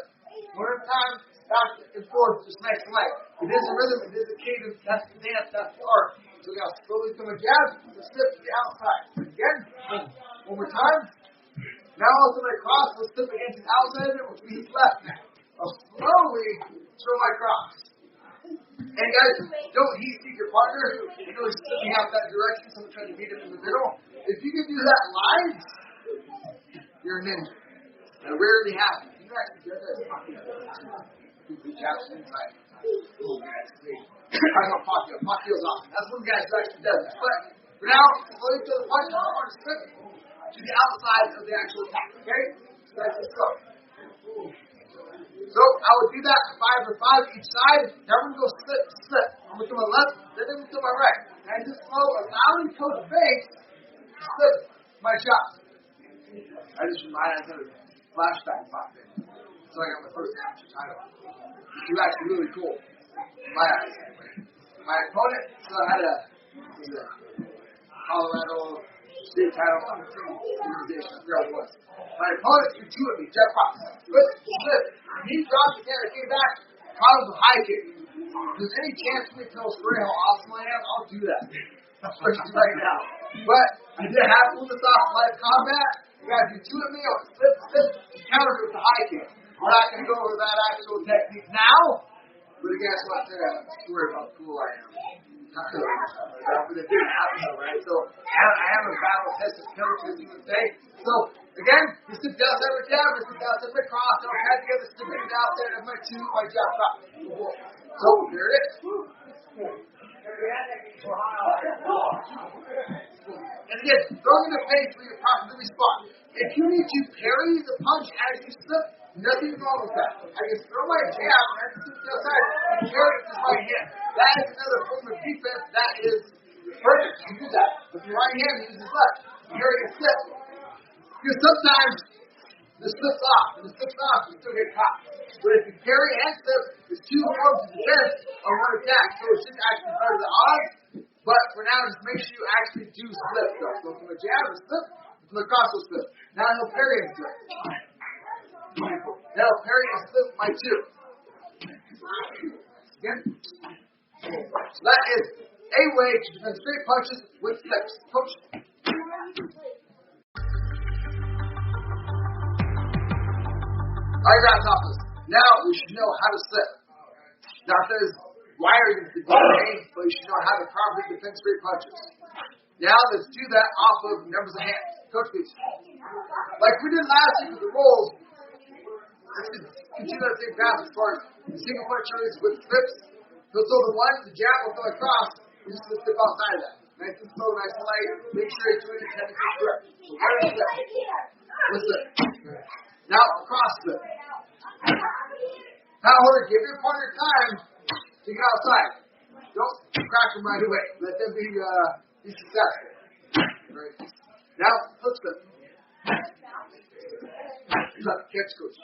One at a time, back and forth, just nice and light. It is a rhythm, it is a cadence, that's the dance, that's the art. So we got to slowly throw my jab, and slip to the outside. Again, one more time. Now also my cross will slip against the outside of it, which means left now. I'll slowly throw my cross. And guys, don't heat seek your partner. You know he's slipping out that direction, someone trying to meet him in the middle. If you can do that live, you're a ninja. That rarely happens. You actually get that. You jab inside. Oh, guys, I know Pacquiao. Pacquiao's awesome. That's one guy who actually does it. But for now, slowly throw the punch, I want to slip to the outside of the actual attack. Okay? So that's just go. So I would do that 5 or 5 each side. Now I'm going to go slip, slip. I'm going to my left, then I'm going to my right. And I just flow, allowing coach base to slip my shot. I just reminded myself of a flashback popped in. So I got my first amateur title. It was actually really cool. In my eyes. My opponent still had a Colorado state title on the team organization. I forgot what it was. My opponent threw 2 at me, Jeff Fox. Good, slip. He dropped the camera, came back, caught him with a high kick. If there's any chance for me to tell a story how awesome I am, I'll do that. Especially right now. But I did have to pull this off live combat. You guys do 2 at me, I'll slip, slip, counter with the high kick. We're not going to go over that actual technique now. But again, that's what I said. I'm sure about how cool I am. Not cool. But it didn't happen though, right? So I haven't battle-tested coach, as you would say. So again, you slip down there with jab, you slip down there with cross, don't have together, slip it out there, and my 2, my jab, drop. So there it is. And again, throwing in the face where you're properly respond. If you need to parry the punch as you slip, nothing wrong with that. I can throw my jab and I can slip to the outside and carry it with my right hand. That is another form of defense that is perfect. You do that. With your right hand, you use his left. Carry and slip. Because sometimes the slip's off, and the slip's off, you still get caught. But if you carry and slip, it's 2 forms of defense on one attack. So it should actually better the odds. But for now, just make sure you actually do slip though. So from a jab or slip, from the cross will slip. Now he'll parry and slip. Now parry and slip my 2. Again. So that is a way to defend straight punches with slips. Coach. Alright, grasshoppers. Now we should know how to slip. Now that is wired into the DNA, but you should know how to properly defend straight punches. Now let's do that off of numbers of hands. Coach, please. Like we did last week with the rolls, let's continue that same path as far as the single punch areas with slips. So the one, the jab will go across, we're just going to slip outside of that. Nice and slow, nice and light. Make sure you're doing it technically correct. So one slip. One slip. Now across slip. Now hold it, give your partner time to get outside. Don't crack them right away. Let them be successful. Right. Now hook slip. Catch coach.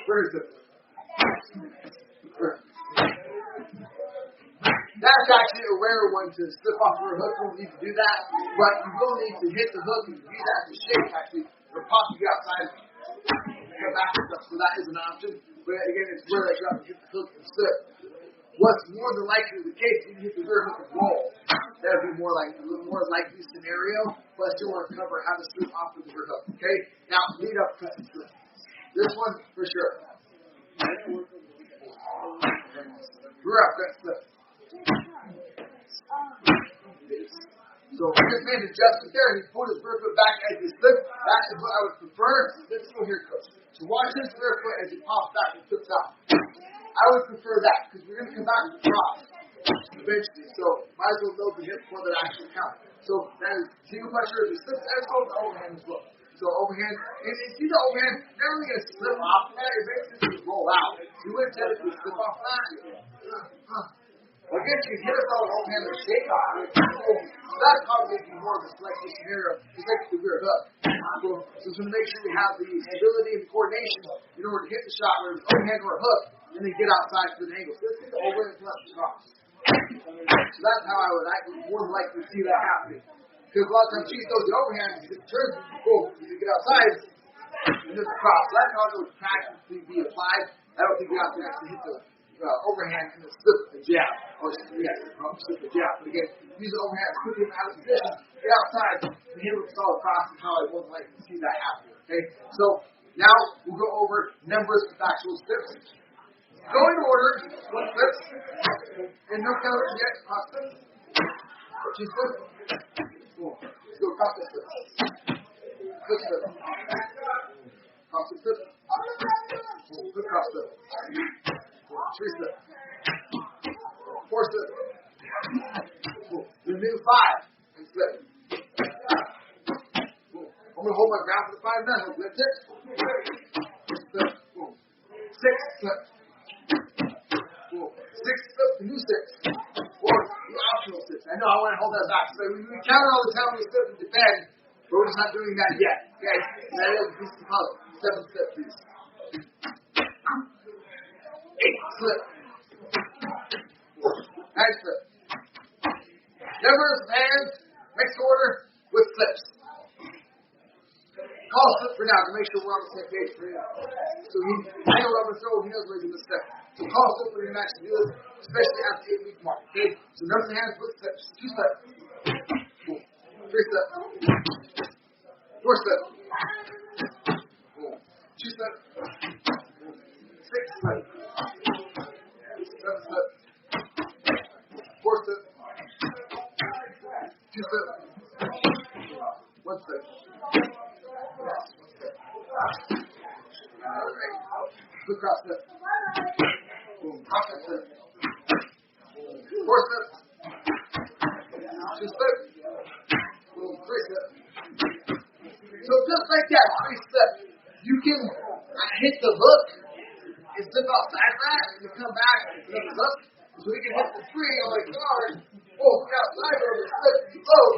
Where is it? That's actually a rare one to slip off your hook. You don't need to do that, but you will need to hit the hook and use that to shake actually, or possibly outside. Come back and stuff. So that is an option. But again, it's where you have to hit the hook and slip. What's more than likely the case, you hit the rear hook and roll. That would be more like a little more likely scenario, but still want to cover how to slip off of the rear hook. Okay? Now lead up, cut and slip. This one for sure. Rear up, cut and slip. So this man adjusted there, he pulled his rear foot back as he slipped. That is what I would prefer. Let's go here, coach. So watch his rear foot as he pops back and flips out. I would prefer that because we're going to come back to the cross eventually. So might as well know the hit before that actually counts. So that is single pressure as he slips and it's the overhand as well. So overhand, and you see the overhand, you're never going to slip off that. You're basically going to roll out. You wouldn't technically slip off that. Well, again, you can hit us all overhand or shake off. So that's probably more of a selective scenario, just like the rear hook. So it's going to make sure we have the stability and coordination in order to hit the shot, whether it's overhand or a hook, and then get outside to the angle. So let's get the overhand plus the cross. So that's how I would more than likely see that happening. Because a lot of times she throws the overhand, it turns, boom, you get outside, and there's a cross. So that's how it would practically be applied. I don't think we have to actually hit the overhand and then slip the jab. Or slip the jab. But again, use the overhand, quickly out of position, get outside, and hit it with a solid cross is how I would like to see that happen. Okay? So now we'll go over numbers with actual steps. Go in order, one slip, and no count yet, cross slip. Two slip. Boom. Let's go cross the slip. Slip slip. Cross the slip. Boom. Slip cross slip. Three slip. Four slip. Boom. We do five and slip. Boom. I'm going to hold my ground for the 5 now. Lift it. Slip. Boom. 6 slip. Boom. 6 slip. The new 6. Or the optional 6. I know I want to hold that back. So we count all the time we slip and defend, but we're just not doing that yet. Okay? That is a piece of puzzle. 7 slip, please. 8 slip. 9 slip. Numbers, hands, mixed order with slips. Call slip for now to make sure we're on the same page for him. So I know what I'm going to throw, he knows where he's going to step. So call slip for him to actually do this, especially after the 8-week mark. Okay? So numbers and hands with slips. 2 slip. 3 slip. 4 slip. 2 slip. 6 slip. 7 slip. 4 slip. 2 slip. 1 slip. Yes, 1 slip. Alright. Good cross slip. Boom. Cross slip. 4 slip. 2 slip. Boom. 3 slip. So just like that, 3 slip. You can hit the hook and slip outside that and come back and hit the hook. So we can hit the 3 on the guard. Oh, we outside over the slip and load.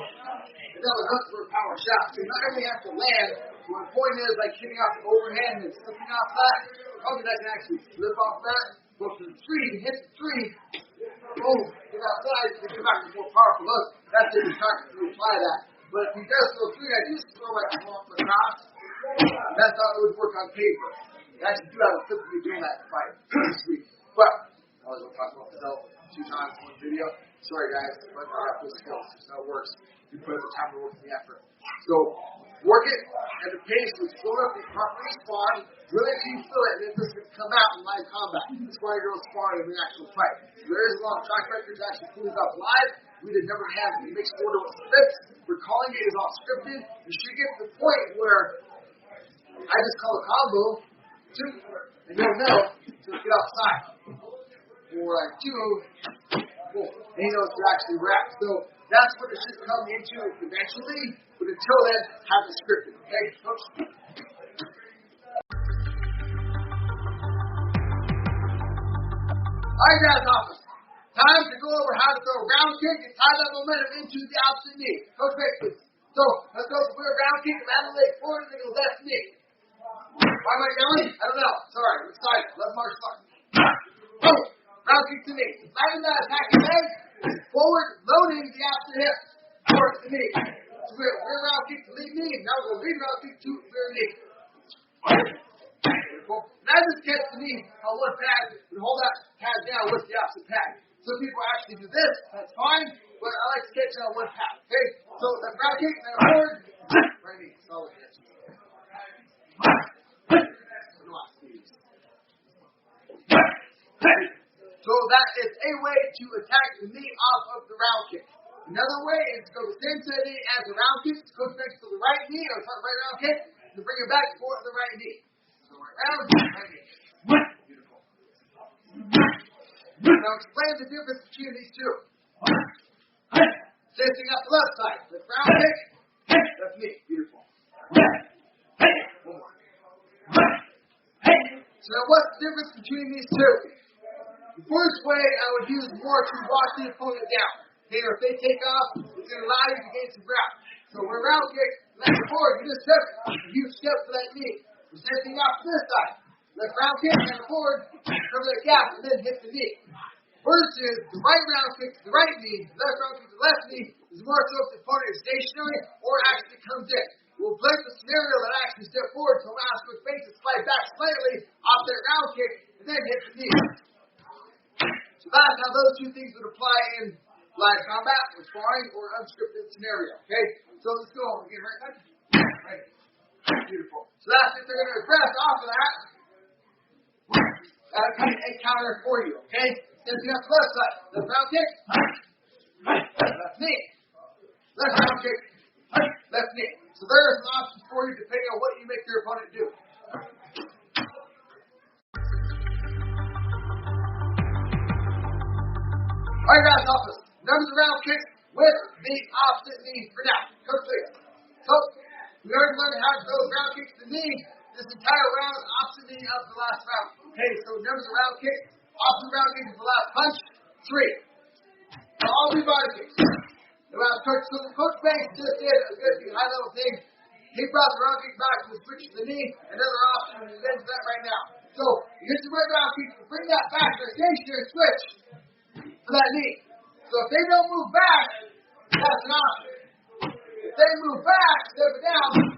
And that was hook for a power shot. So you not only have to land, but the point is like hitting off the overhand and slipping off that. Okay, that can actually slip off that. Go to the 3, hit the 3. Boom, get outside, and come back with a more powerful hook. That's if you're trying to apply that. But if he does throw 3, I just throw like off the cross. That's how it would work on paper. You actually do have a flip to be doing that fight this week. But I was going to talk about myself 2 times in one video. Sorry guys, but I got those skills. That's how it works. You put the time to work and the effort. So work it at the pace with slow up the properly spawn. Really until you feel it, and then this can come out in live combat. That's why you're going to spawn in the actual fight. There is a lot of track records to actually pull this up live. We did never have a mixed order with slips. We're calling it as all scripted. You should get to the point where I just call a combo, 2, and you'll know to get outside. Or like 2, and you know it's actually wrapped. So that's what it should come into eventually. But until then, have it scripted. Okay, folks? Alright guys, awesome. Time to go over how to throw a round kick and tie that momentum into the opposite knee. Coach Vic, please. So, let's go for a round kick, land the leg forward, and then the left knee. Why am I yelling? I don't know. Sorry, I'm excited. Love martial arts. Boom. Round kick to knee. Landing that attacking leg, forward, loading the opposite hip. Towards the knee. So we have rear round kick to lead knee, and now we'll lead round kick to rear knee. Now just catch the knee on one pad and hold that pad down with the opposite pad. Some people actually do this, that's fine, but I like to catch it on one pad. Okay? So that's round kick, then forward, right knee, solid hit. So that is a way to attack the knee off of the round kick. Another way is to go the same setting as the round kick, go next to the right knee, or start right round kick, and bring it back for the right knee. So right round, right knee. Beautiful. Now explain the difference between these two. Same thing up the left side. Let's round kick, left knee. Beautiful. One more. So now what's the difference between these two? The first way I would use more to watch the opponent down. Okay, or if they take off, it's going to allow you to gain some ground. So when a round kick, left forward, you just step a huge step for that knee. The same thing off to this side. Left round kick, left forward, cover that gap, and then hit the knee. Versus the right round kick to the right knee, left round kick to the left knee is more so if the opponent is stationary or actually comes in. We'll play the scenario that actually step forward, so I'm going to ask quick face to slide back slightly off that round kick and then hit the knee. So that's how those two things would apply in live combat, or sparring, or unscripted scenario. Okay? So let's go again, right? Right. Beautiful. So that's if they're going to aggress off of that. That'll kind of a counter for you, okay? Then you have the left side. Left round kick. Left knee. Left round kick. Left knee. So there are some options for you depending on what you make your opponent do. Alright, guys, office. Numbers of round kicks with the opposite knee for now. Coach, please. So, we already learned how to throw round kicks to the knee. This entire round, opposite knee of the last round. Okay, so numbers of round kicks. Opposite round kick is the last punch. 3. All three body kicks. So Coach Banks just did a good high-level thing. He brought the round kick back to switch to the knee. Another option, and he's into that right now. So, here's the right round kick. Bring that back to the stationary switch for that knee. So if they don't move back, that's an option. If they move back, step it down,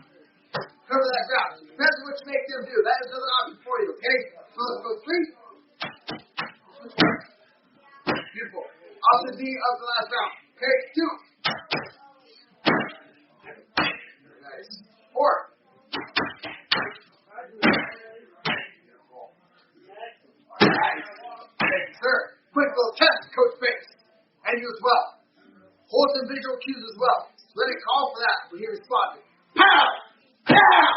cover that ground. So it depends on what you make them do. That is another option for you, okay? So let's go 3. Beautiful. Opposite knee of the last round. Okay, 2. Nice. 4. Nice. Okay, sir. Quick little test, Coach Banks. And you as well. Hold some visual cues as well. So let it call for that when he responded. Pow! Pow!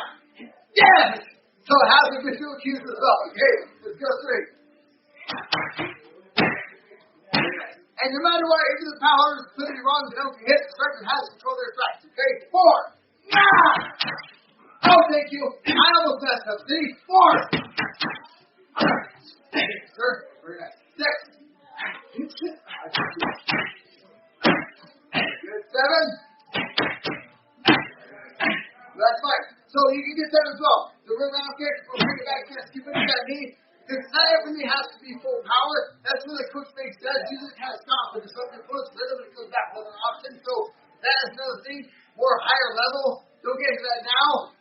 Yes! So have the visual cues as well. Okay, let's go 3. And no matter what, if the power is completely wrong, they don't get hit, the striker has to control their strikes. Okay, 4. Ah! Oh, thank you. I almost messed up. See? 4. Sir, very nice. 6. Good. 7. That's fine. So you can get that as well. The rear round kick, we'll bring it back, just keep it in that knee. Because not everything has to be full power. That's what the Coach Banks does. Usually kind of stop and just let the push rhythm and it goes back to another option. So that is another thing. More higher level. Don't get into that now.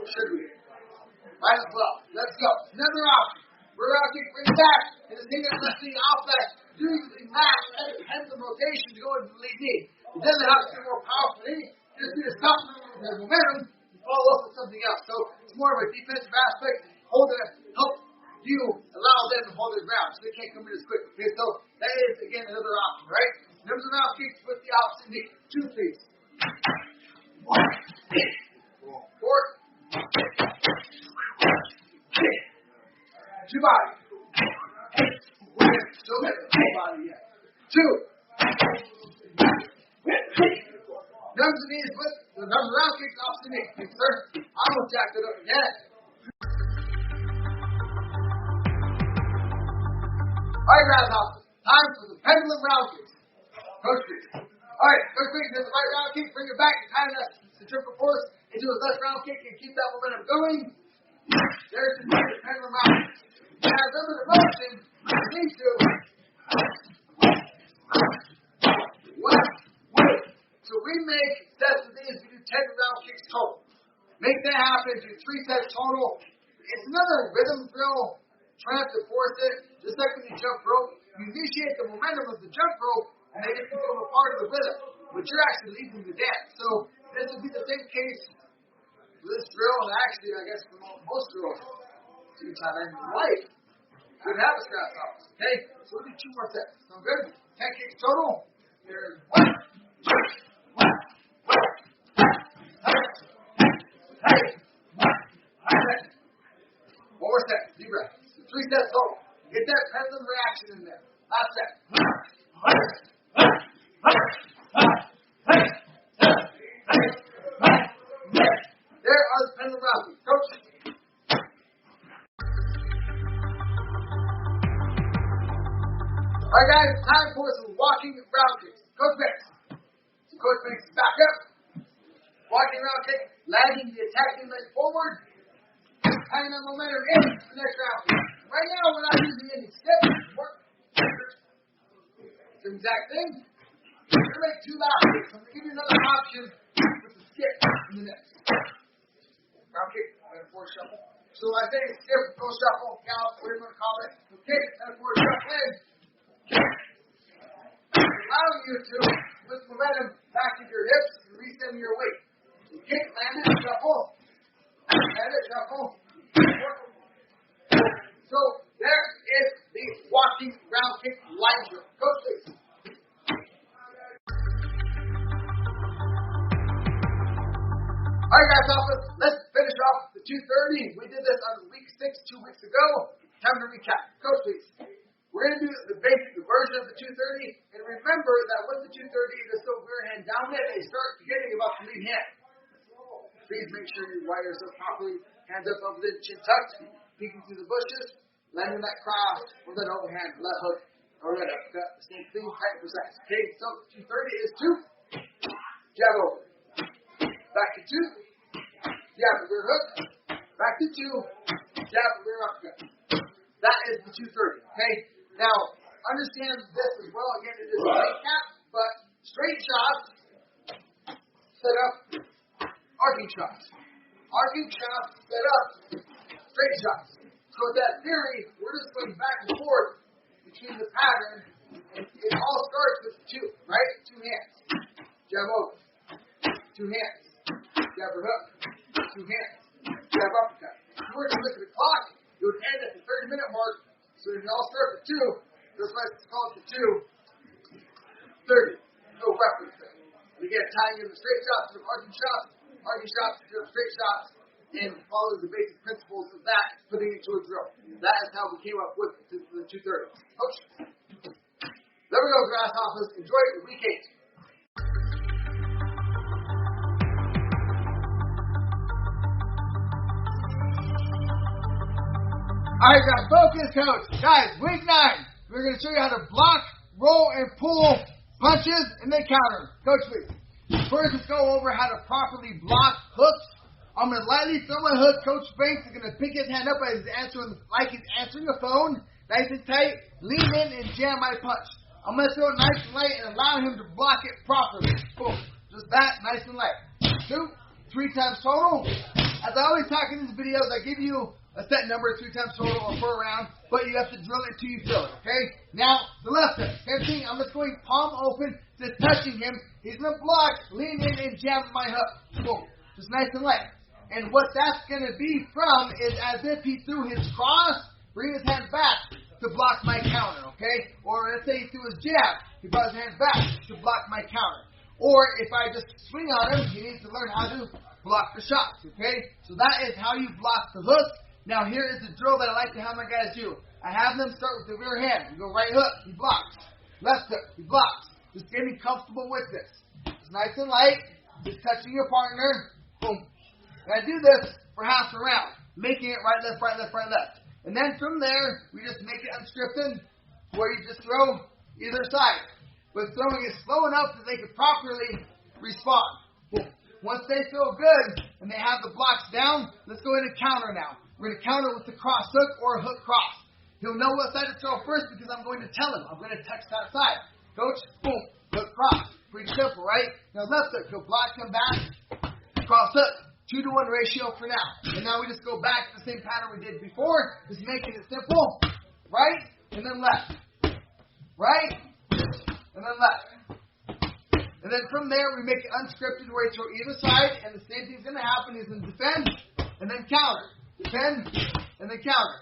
Should we? Might as well. Let's go. Another option. Rear round kick, bring it back. And the thing that left knee off that. Doing the match and pendulum rotation to go into the lead knee. It doesn't have to be more powerful knee. Just need to stop the momentum and follow up with something else. So it's more of a defensive aspect. Hold it, help you allow them to hold their ground so they can't come in as quick. Okay, so that is again another option, right? Numbers of round kicks with the opposite knee. 2, please. 1. 4. 2 body. Still got the body yet. 2. Numbers of knees with the numbers of round kicks opposite knee. Yes, sir. I almost jacked it up again. Alright, roundhouse. Time for the pendulum round kicks. Coach Banks. Alright, Coach Banks does the right round kick, bring it back, and kind of centrifugal force into his left round kick and keep that momentum going. There's the pendulum round kick. Now remember the motion, you need to. So we make sets of these, we do 10 round kicks total. Make that happen, do 3 sets total. It's another rhythm drill. Try not to force it. Just like when you jump rope, you initiate the momentum of the jump rope, and then it becomes a part of the rhythm. But you're actually leading the dance. So this would be the same case for this drill, and actually, I guess for most drills, anytime in your life, you would have a scratch off. Okay? So we'll do 2 more sets. Sound good? 10 kicks total. There's 1. 1 more set. Deep breath. 3 sets total. Get that pendulum reaction in there. Last set. There are the pendulum rounds. Coach. Alright guys, time for some walking round kicks. Coach Banks. So Coach Banks is back up. Walking round kick, lagging the attacking leg forward. Tying that momentum in the next round kick. Right now we're not using any steps. It's the exact thing. We're going to make 2 loud kicks. I'm going to give you another option with the skip in the next. Round kick, and a forward shuffle. So I say skip, go shuffle, gallop, whatever you want to call it. Kick, and a forward shuffle in. Allowing you to, with momentum, back into your hips and recenter your weight. So kick, land it, shuffle. Land it, shuffle. So there is the walking round kick line drill. Coach, please. Alright guys, let's finish off the 230. We did this on week 6 2 weeks ago. Time to recap. Coach, please. We're going to do the basic version of the 230. And remember that with the 230, it is still rear hand dominant. And you start forgetting about the lead hand. Please make sure you wire yourself properly. Hands up over the chin tucked. Peeking through the bushes. Landing that cross with an overhand left hook or right uppercut. The same thing, tight and precise. Okay, so 230 is 2. Jab over. Back to 2. Jab the rear hook. Back to 2. Jab the rear uppercut. That is the 230. Okay? Now, understand this as well. Again, it is a recap, but straight shots set up arcing shots. Arcing shots set up straight shots. So with that theory, we're just going back and forth between the pattern, and it all starts with 2, right? 2 hands. Jab over. 2 hands. Jab or hook. 2 hands. Jab uppercut. If you were to look at the clock, it would end at the 30-minute mark. So if you all start with 2, just like it's called for 2, 30. No reference there. And again, tying in the straight shots to the arcing shots to the straight shots, and follow the basic principles of that, putting it into a drill. That is how we came up with the 230. Coach. There we go, grasshoppers. Enjoy week 8. Alright, guys, focus, coach. Guys, week 9, we're going to show you how to block, roll, and pull punches, and then counter. Coach, please. First, let's go over how to properly block hooks. I'm going to lightly throw my hook. Coach Banks is going to pick his hand up as he's answering, like he's answering a phone. Nice and tight. Lean in and jam my punch. I'm going to throw it nice and light and allow him to block it properly. Boom. Just that, nice and light. 2, 3 times total. As I always talk in these videos, I give you a set number, 3 times total or per round, but you have to drill it until you feel it, okay? Now, the left hook. Same thing, I'm just going palm open, just touching him. He's going to block, lean in, and jam my hook. Boom. Just nice and light. And what that's going to be from is as if he threw his cross, bring his hand back to block my counter, okay? Or let's say he threw his jab, he brought his hand back to block my counter. Or if I just swing on him, he needs to learn how to block the shots, okay? So that is how you block the hook. Now here is the drill that I like to have my guys do. I have them start with the rear hand. You go right hook, he blocks. Left hook, he blocks. Just getting comfortable with this. It's nice and light, just touching your partner, boom. And I do this for half a round, making it right, left, right, left, right, left. And then from there, we just make it unscripted, where you just throw either side. But throwing it slow enough that they can properly respond. Boom. Once they feel good, and they have the blocks down, let's go into counter now. We're going to counter with the cross hook or a hook cross. He'll know what side to throw first because I'm going to tell him. I'm going to touch that side. Coach, boom, hook cross. Pretty simple, right? Now left hook, he'll block, come back, cross hook. 2-to-1 ratio for now. And now we just go back to the same pattern we did before, just making it simple. Right, and then left. Right, and then left. And then from there, we make it unscripted where you throw either side, and the same thing's going to happen is in defend, and then counter. Defend, and then counter.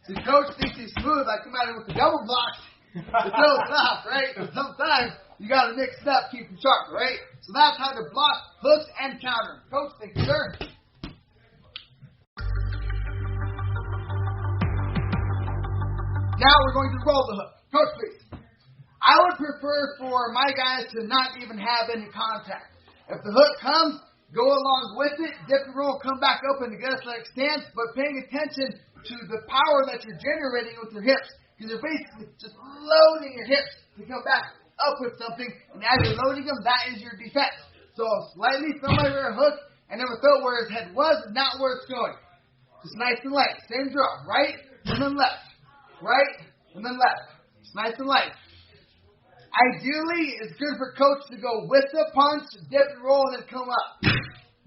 See, coach thinks he's smooth. I come at him with the double block. It's so soft, right? But sometimes you got to mix it up, keep them sharp, right? So that's how to block, hooks, and counter. Coach, thank you, sir. Now we're going to roll the hook. Coach, please. I would prefer for my guys to not even have any contact. If the hook comes, go along with it, dip and roll, come back up in a good athletic stance, but paying attention to the power that you're generating with your hips. Because you're basically just loading your hips to come back up with something, and as you're loading them, that is your defense. So slightly throw my rear hook, and never throw where his head was, and not where it's going. Just nice and light. Same draw. Right, and then left. Right, and then left. Just nice and light. Ideally, it's good for coach to go with the punch, dip and roll, and then come up.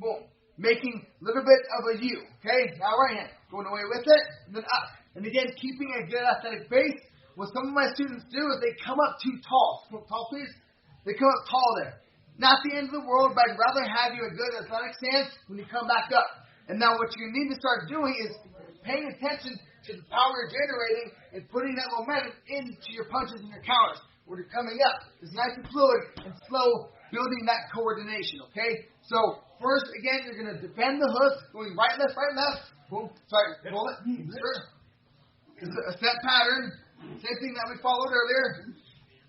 Boom. Making a little bit of a U. Okay? Now right hand. Going away with it, and then up. And again, keeping a good athletic base. What some of my students do is they come up too tall. Come up tall, please. They come up tall there. Not the end of the world, but I'd rather have you a good athletic stance when you come back up. And now what you need to start doing is paying attention to the power you're generating and putting that momentum into your punches and your counters. Where you're coming up. It's nice and fluid and slow, building that coordination, okay? So, first, again, you're going to defend the hook, going right, left, boom, sorry, hold it, it's a set pattern, same thing that we followed earlier,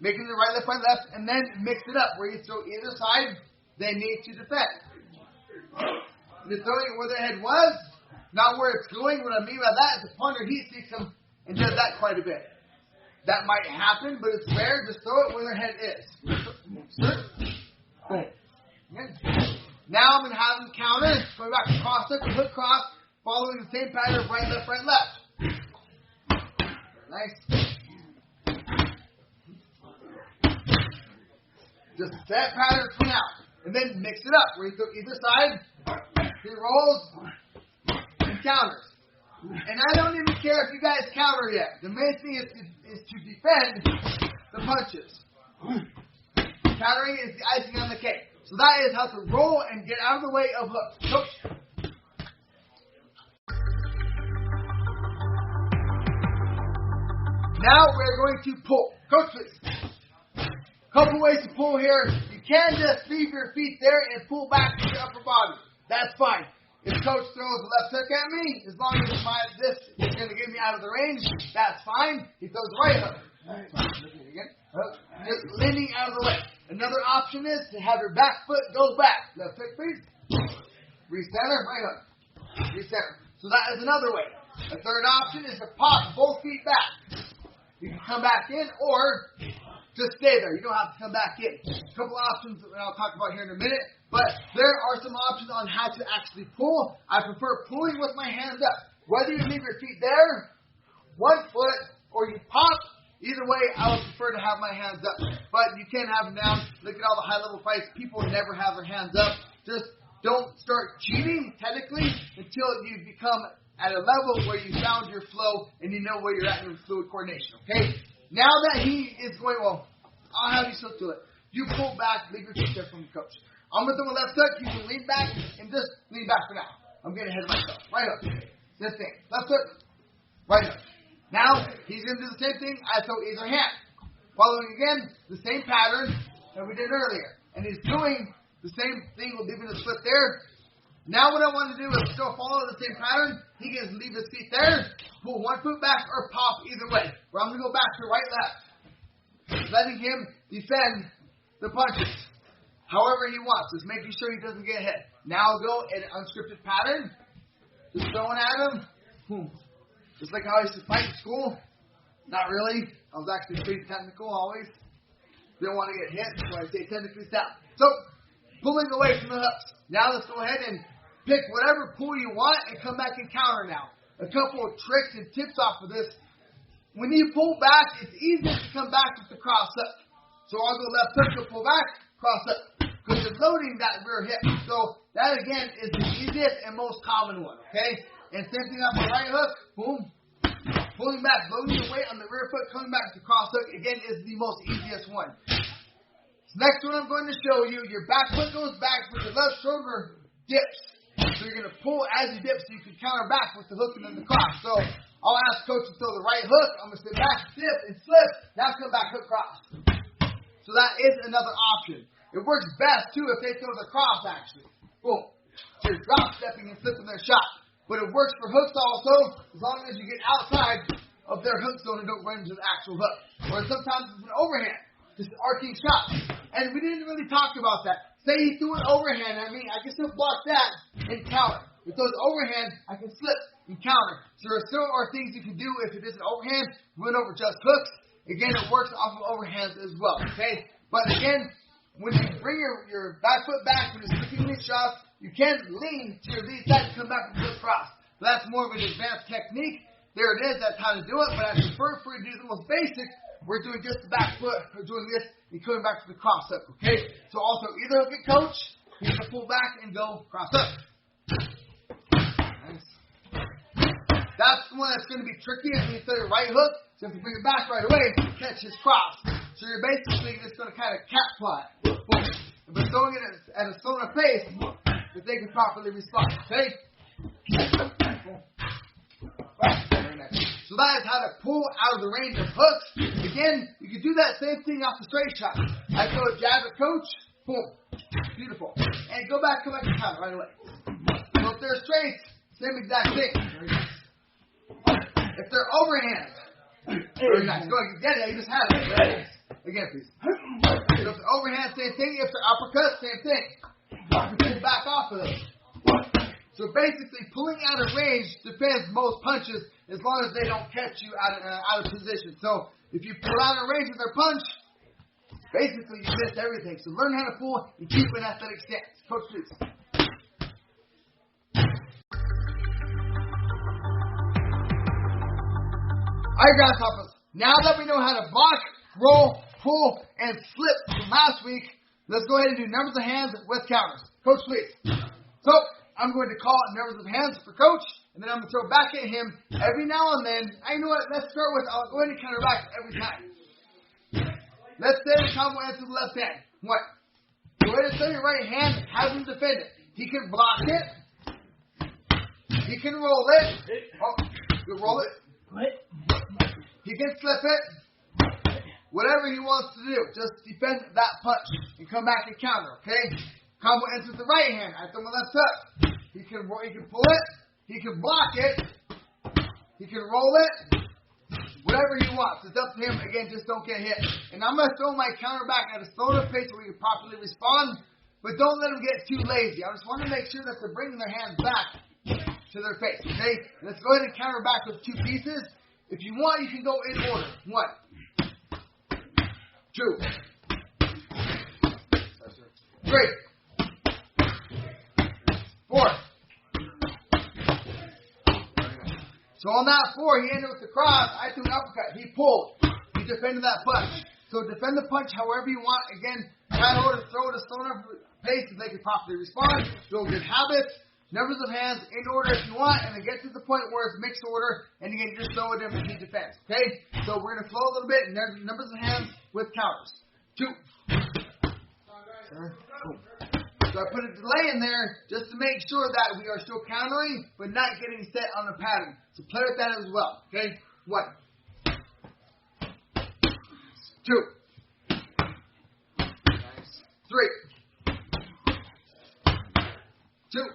making the right, left, and then mix it up, where you throw either side, they need to defend. You're throwing where their head was, not where it's going. What I mean by that is the punter heat seeks them and does that quite a bit. That might happen, but it's rare. Just throw it where their head is. Boom. Now I'm going to have them counter. Going back to cross hook, hook cross, following the same pattern of right, left. Nice. Just that pattern for now. And then mix it up. Where you throw either side, he rolls, and counters. And I don't even care if you guys counter yet. The main thing is to defend the punches. Countering is the icing on the cake. So that is how to roll and get out of the way of hooks. Coach. Now we're going to pull. Coach, please. Couple ways to pull here. You can just leave your feet there and pull back to your upper body. That's fine. If coach throws a left hook at me, as long as this is going to get me out of the range, that's fine. He throws the right hook. Just leaning out of the way. Another option is to have your back foot go back. Left hook, please. Recenter, right hook. Recenter. So that is another way. A third option is to pop both feet back. You can come back in or just stay there. You don't have to come back in. A couple options that I'll talk about here in a minute. But there are some options on how to actually pull. I prefer pulling with my hands up. Whether you leave your feet there, 1 foot, or you pop, either way, I would prefer to have my hands up. But you can have them down. Look at all the high-level fights. People never have their hands up. Just don't start cheating, technically, until you become at a level where you found your flow and you know where you're at in your fluid coordination. Okay? Now that he is going, well, I'll have you still do it. You pull back, leave your feet there from the coach. I'm going to throw my left hook. You can lean back and just lean back for now. I'm getting ahead of myself. Right hook. This thing. Left hook. Right hook. Now, he's going to do the same thing. I throw either hand. Following again, the same pattern that we did earlier. And he's doing the same thing with leaving the split there. Now what I want to do is still follow the same pattern. He can leave his feet there, pull 1 foot back, or pop either way. Where I'm going to go back to right, left. Letting him defend the punches however he wants. Just making sure he doesn't get hit. Now I'll go in an unscripted pattern. Just throwing at him. Boom. Just like how I used to fight in school. Not really. I was actually pretty technical always. Didn't want to get hit, so I stay technically down. So, pulling away from the hooks. Now let's go ahead and pick whatever pull you want and come back and counter now. A couple of tricks and tips off of this. When you pull back, it's easier to come back with the cross up. So I'll go left hook to pull back, cross up. Because you're loading that rear hip. So that again is the easiest and most common one. Okay? And same thing on my right hook. Boom. Pulling back, loading the weight on the rear foot, coming back to cross hook, again, is the most easiest one. Next one I'm going to show you, your back foot goes back, but your left shoulder dips. So you're going to pull as you dip so you can counter back with the hook and then the cross. So I'll ask coach to throw the right hook. I'm going to sit back, dip, and slip. Now come back, hook, cross. So that is another option. It works best, too, if they throw the cross, actually. Boom. So you're drop stepping and flipping their shot. But it works for hooks also, as long as you get outside of their hook zone and don't run into the actual hook. Or sometimes it's an overhand, just arcing shot. And we didn't really talk about that. say he threw an overhand at me, I can still block that and counter. If those overhand, I can slip and counter. So there still are things you can do if it is an overhand, run over just hooks. Again, it works off of overhands as well, okay? But again, when you bring your back foot back when you're slipping these shots, you can lean to your lead side and come back with a cross. So that's more of an advanced technique. There it is, that's how to do it, but I prefer for you to do the most basic. We're doing just the back foot, or doing this, and coming back to the cross up, okay? So also, either hook it, coach, you can pull back and go cross up. Nice. That's the one that's going to be tricky if you throw your right hook, so if you bring it back right away, you catch his cross. So you're basically just going to kind of cat plot. But throwing it at a Sona pace, that they can properly respond, okay? So that is how to pull out of the range of hooks. Again, you can do that same thing off the straight shot. I throw a jab at coach, boom, beautiful. And go back, come back to counter right away. So if they're straight, same exact thing. If they're overhand, very nice. Go ahead, get it. You just had it. Very nice. Again, please. So if they're overhand, same thing. If they're uppercut, same thing. You pull back off of them. So basically, pulling out of range defends most punches as long as they don't catch you out of position. So if you pull out of range with their punch, basically you missed everything. So learn how to pull and keep an athletic stance. Coach, please. All right, Grasshoppers. Now that we know how to block, roll, pull, and slip from last week, let's go ahead and do numbers of hands with counters. Coach, please. So I'm going to call out numbers of hands for coach, and then I'm going to throw back at him every now and then. I know what, let's start with, I'll go ahead and counter back every time. Let's say the combo ends with the left hand. What? Go ahead and throw your right hand, have him defend it. He can block it. He can roll it. Oh, you roll it. He can slip it. Whatever he wants to do, just defend that punch and come back and counter, okay? Combo ends with the right hand. I throw my left hook. He can pull it. He can block it. He can roll it. Whatever he wants. It's up to him. Again, just don't get hit. And I'm going to throw my counter back at a slower pace so we can properly respond. But don't let them get too lazy. I just want to make sure that they're bringing their hands back to their face. Okay? Let's go ahead and counter back with two pieces. If you want, you can go in order. 1, 2, 3, 4. So on that 4, he ended with the cross. I threw an uppercut. He pulled. He defended that punch. So defend the punch however you want. Again, try to throw it a slower pace so they can properly respond. Build good habits. Numbers of hands in order if you want, and then get to the point where it's mixed order, and again, just throw it in and he defends. Okay? So we're going to flow a little bit, and there's numbers of hands with counters. 2. So I put a delay in there just to make sure that we are still countering, but not getting set on a pattern. So play with that as well. Okay? 1, 2, 3, 2.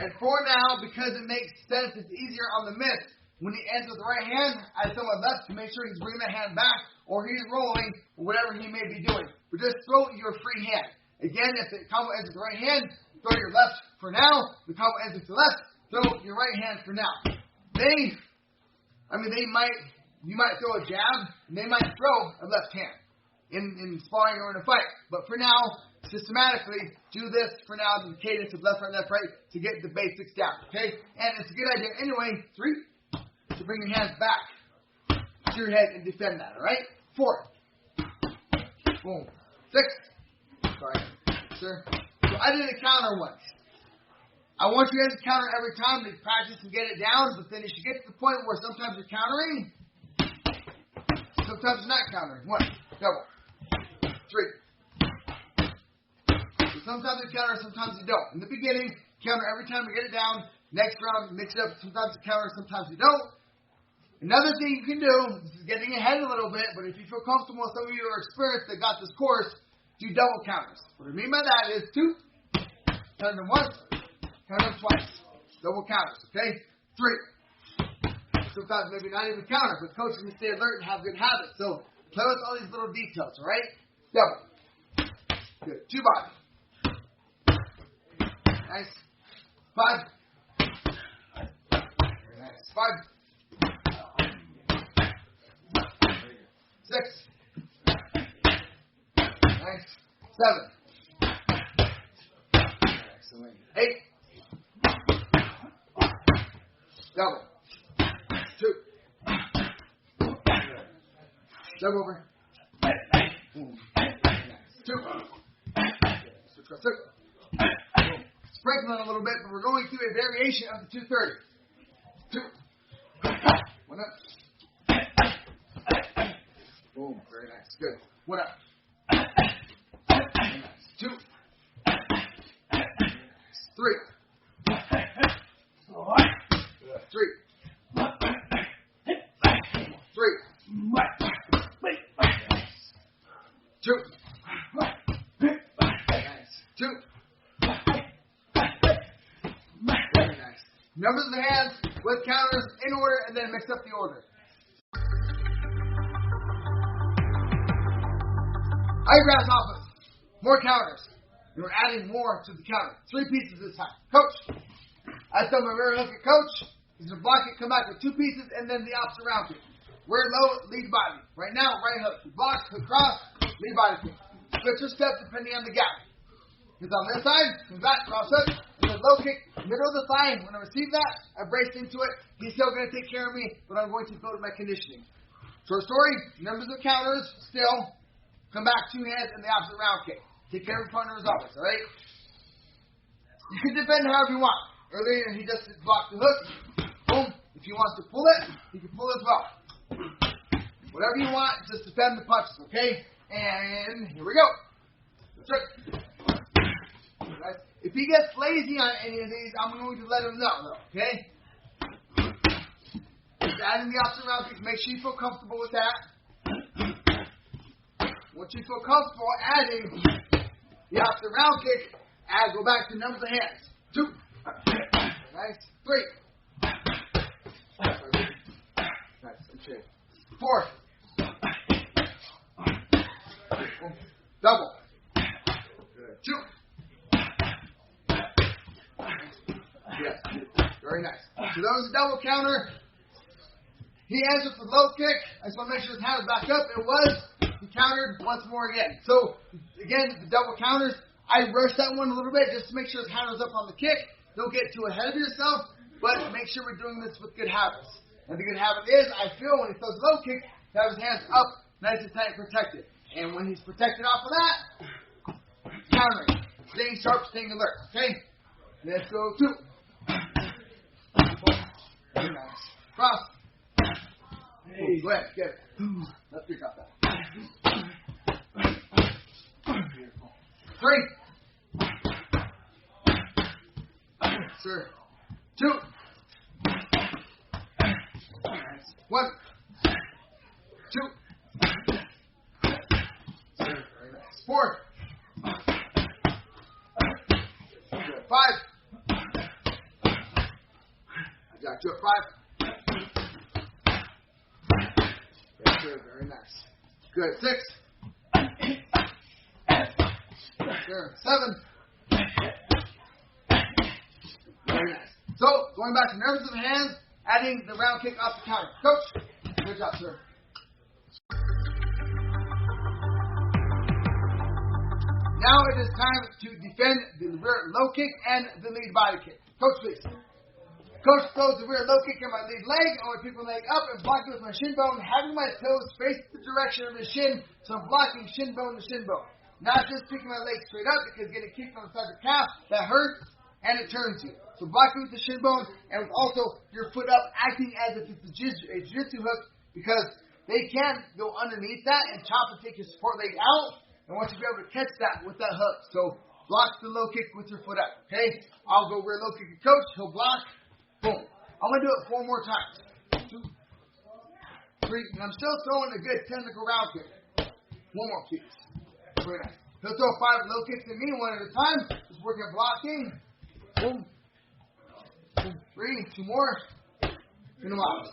And 4 now, because it makes sense, it's easier on the miss. When he ends with the right hand, I throw my left to make sure he's bringing that hand back, or he's rolling, or whatever he may be doing. But just throw your free hand. Again, if the combo ends with the right hand, throw your left for now. The combo ends with the left, throw your right hand for now. You might throw a jab, and they might throw a left hand in sparring or in a fight. But for now, systematically, do this for now, the cadence of left, right, to get the basics down, okay? And it's a good idea anyway, 3, to bring your hands back to your head and defend that, all right? 4, boom, 6, sorry, sir. So I did a counter once. I want you guys to counter every time to practice and get it down, but then you should get to the point where sometimes you're countering, sometimes you're not countering. 1, double, 3. Sometimes you counter, sometimes you don't. In the beginning, counter every time you get it down. Next round, mix it up. Sometimes you counter, sometimes you don't. Another thing you can do, this is getting ahead a little bit, but if you feel comfortable, some of you are experienced that got this course, do double counters. What I mean by that is 2, count them once, count them twice. Double counters, okay? 3. Sometimes maybe not even counter, but coaches can stay alert and have good habits. So play with all these little details, all right? Double. Good. 2 body. Nice. 5. Very nice. 5. 6. Nice. 7. Excellent. 8. Double. 2. Double over. 2. Switch across 2. Sprinkling a little bit, but we're going through a variation of the 230. 2. 1 up. Boom. Very nice. Good. 1 up. Very nice. 2. 3. 3. 3. 2. Nice. 2. Very nice. Numbers of the hands with counters in order and then mix up the order. Eyebrows off. More counters. And we're adding more to the counter. 3 pieces this time. Coach. I tell my rear hook at coach. He's going to block it, come back with 2 pieces, and then the opposite round kick. We're low, lead body. Right now, right hook. Block, hook cross, lead body kick. Switch your step depending on the gap. He's on this side, comes back, cross hook, and then low kick, middle of the thigh. When I receive that, I brace into it. He's still going to take care of me, but I'm going to build my conditioning. Short story, numbers of counters, still. Come back 2 hands and the opposite round kick. Take care of your partner as always, alright? You can defend however you want. Earlier, he just blocked the hook. Boom. If he wants to pull it, he can pull as well. Whatever you want, just defend the punches, okay? And here we go. That's right. If he gets lazy on any of these, I'm going to let him know, though, okay? Just adding the opposite round kick. Make sure you feel comfortable with that. Once you feel comfortable adding the opposite round kick, go back to numbers of hands. 2. Nice. 3. Nice. 4. Double. Good. 2. Yes. Very nice. So that was a double counter. He answered for the low kick. I just want to make sure his hand was back up. It was. He countered once more again. So, again, the double counters, I rushed that one a little bit just to make sure his hand was up on the kick. Don't get too ahead of yourself, but make sure we're doing this with good habits. And the good habit is, I feel when he throws a low kick, to have his hands up, nice and tight, protected. And when he's protected off of that, countering. Staying sharp, staying alert. Okay? Let's go 2. Very nice. Cross. Hey. Go ahead, get it. Let's pick up that. 3. Sir. 2. 1. 2. Sir. Very nice. 4. Good. 5. I got you at 5. Good. Very nice. Good. 6. Sure. 7. Very nice. So, going back to nerves of the hands, adding the round kick off the counter. Coach, good job, sir. Now it is time to defend the rear low kick and the lead body kick. Coach, please. Coach throws the rear low kick in my lead leg. I want to pick my leg up and block it with my shin bone, having my toes face the direction of the shin, so I'm blocking shin bone to shin bone. Not just picking my leg straight up, because getting kicked on the side of the calf, that hurts, and it turns you. So blocking with the shin bone, and with also your foot up, acting as if it's a jiu-jitsu hook, because they can go underneath that and chop and take your support leg out, and want you to be able to catch that with that hook. So block the low kick with your foot up, okay? I'll go rear low kick at coach, he'll block, boom. I'm going to do it 4 more times. 2, 3, and I'm still throwing a good technical round kick. 1 more, please. Very nice. He'll throw 5 low kicks at me 1 at a time. Just working at blocking. Boom. Boom. 3, 2 more. And I'm out.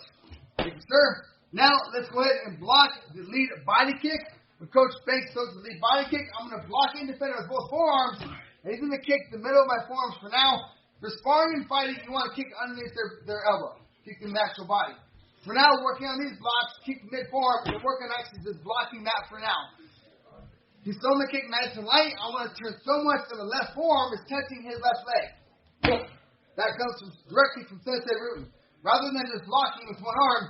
Thank you, sir. Now, let's go ahead and block the lead body kick When Coach Banks throws the lead body kick, I'm going to block in defender with both forearms, and he's going to kick the middle of my forearms for now. For sparring and fighting, you want to kick underneath their elbow, kick them in the actual body. For now, working on these blocks, kick mid forearm, and working on actually just blocking that for now. He's throwing the kick nice and light. I want to turn so much that the left forearm is touching his left leg. Boom. That comes directly from Sensei Rutan. Rather than just blocking with one arm,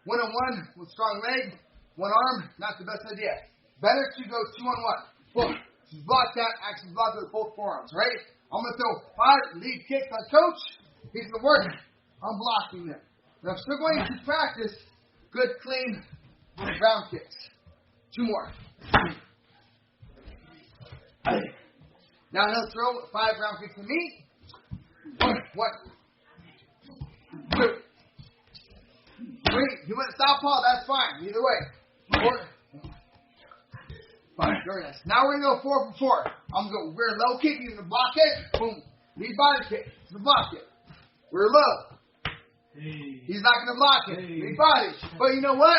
one-on-one with strong legs, one arm, not the best idea. Better to go two-on-one. Boom. Just block that, actually block it with both forearms, right? I'm going to throw 5 lead kicks on Coach. He's going to work on blocking them. And I'm still going to practice good, clean ground kicks. 2 more. Now he'll throw 5 ground kicks to me. 1, 2, 3. You went southpaw, that's fine. Either way. 4, 5. Very nice. Now we're going to go 4 for 4. I'm going to go rear low kick. He's going to block it. Boom. Lead body kick. He's going to block it. Rear low. He's not going to block it. Lead body. But you know what?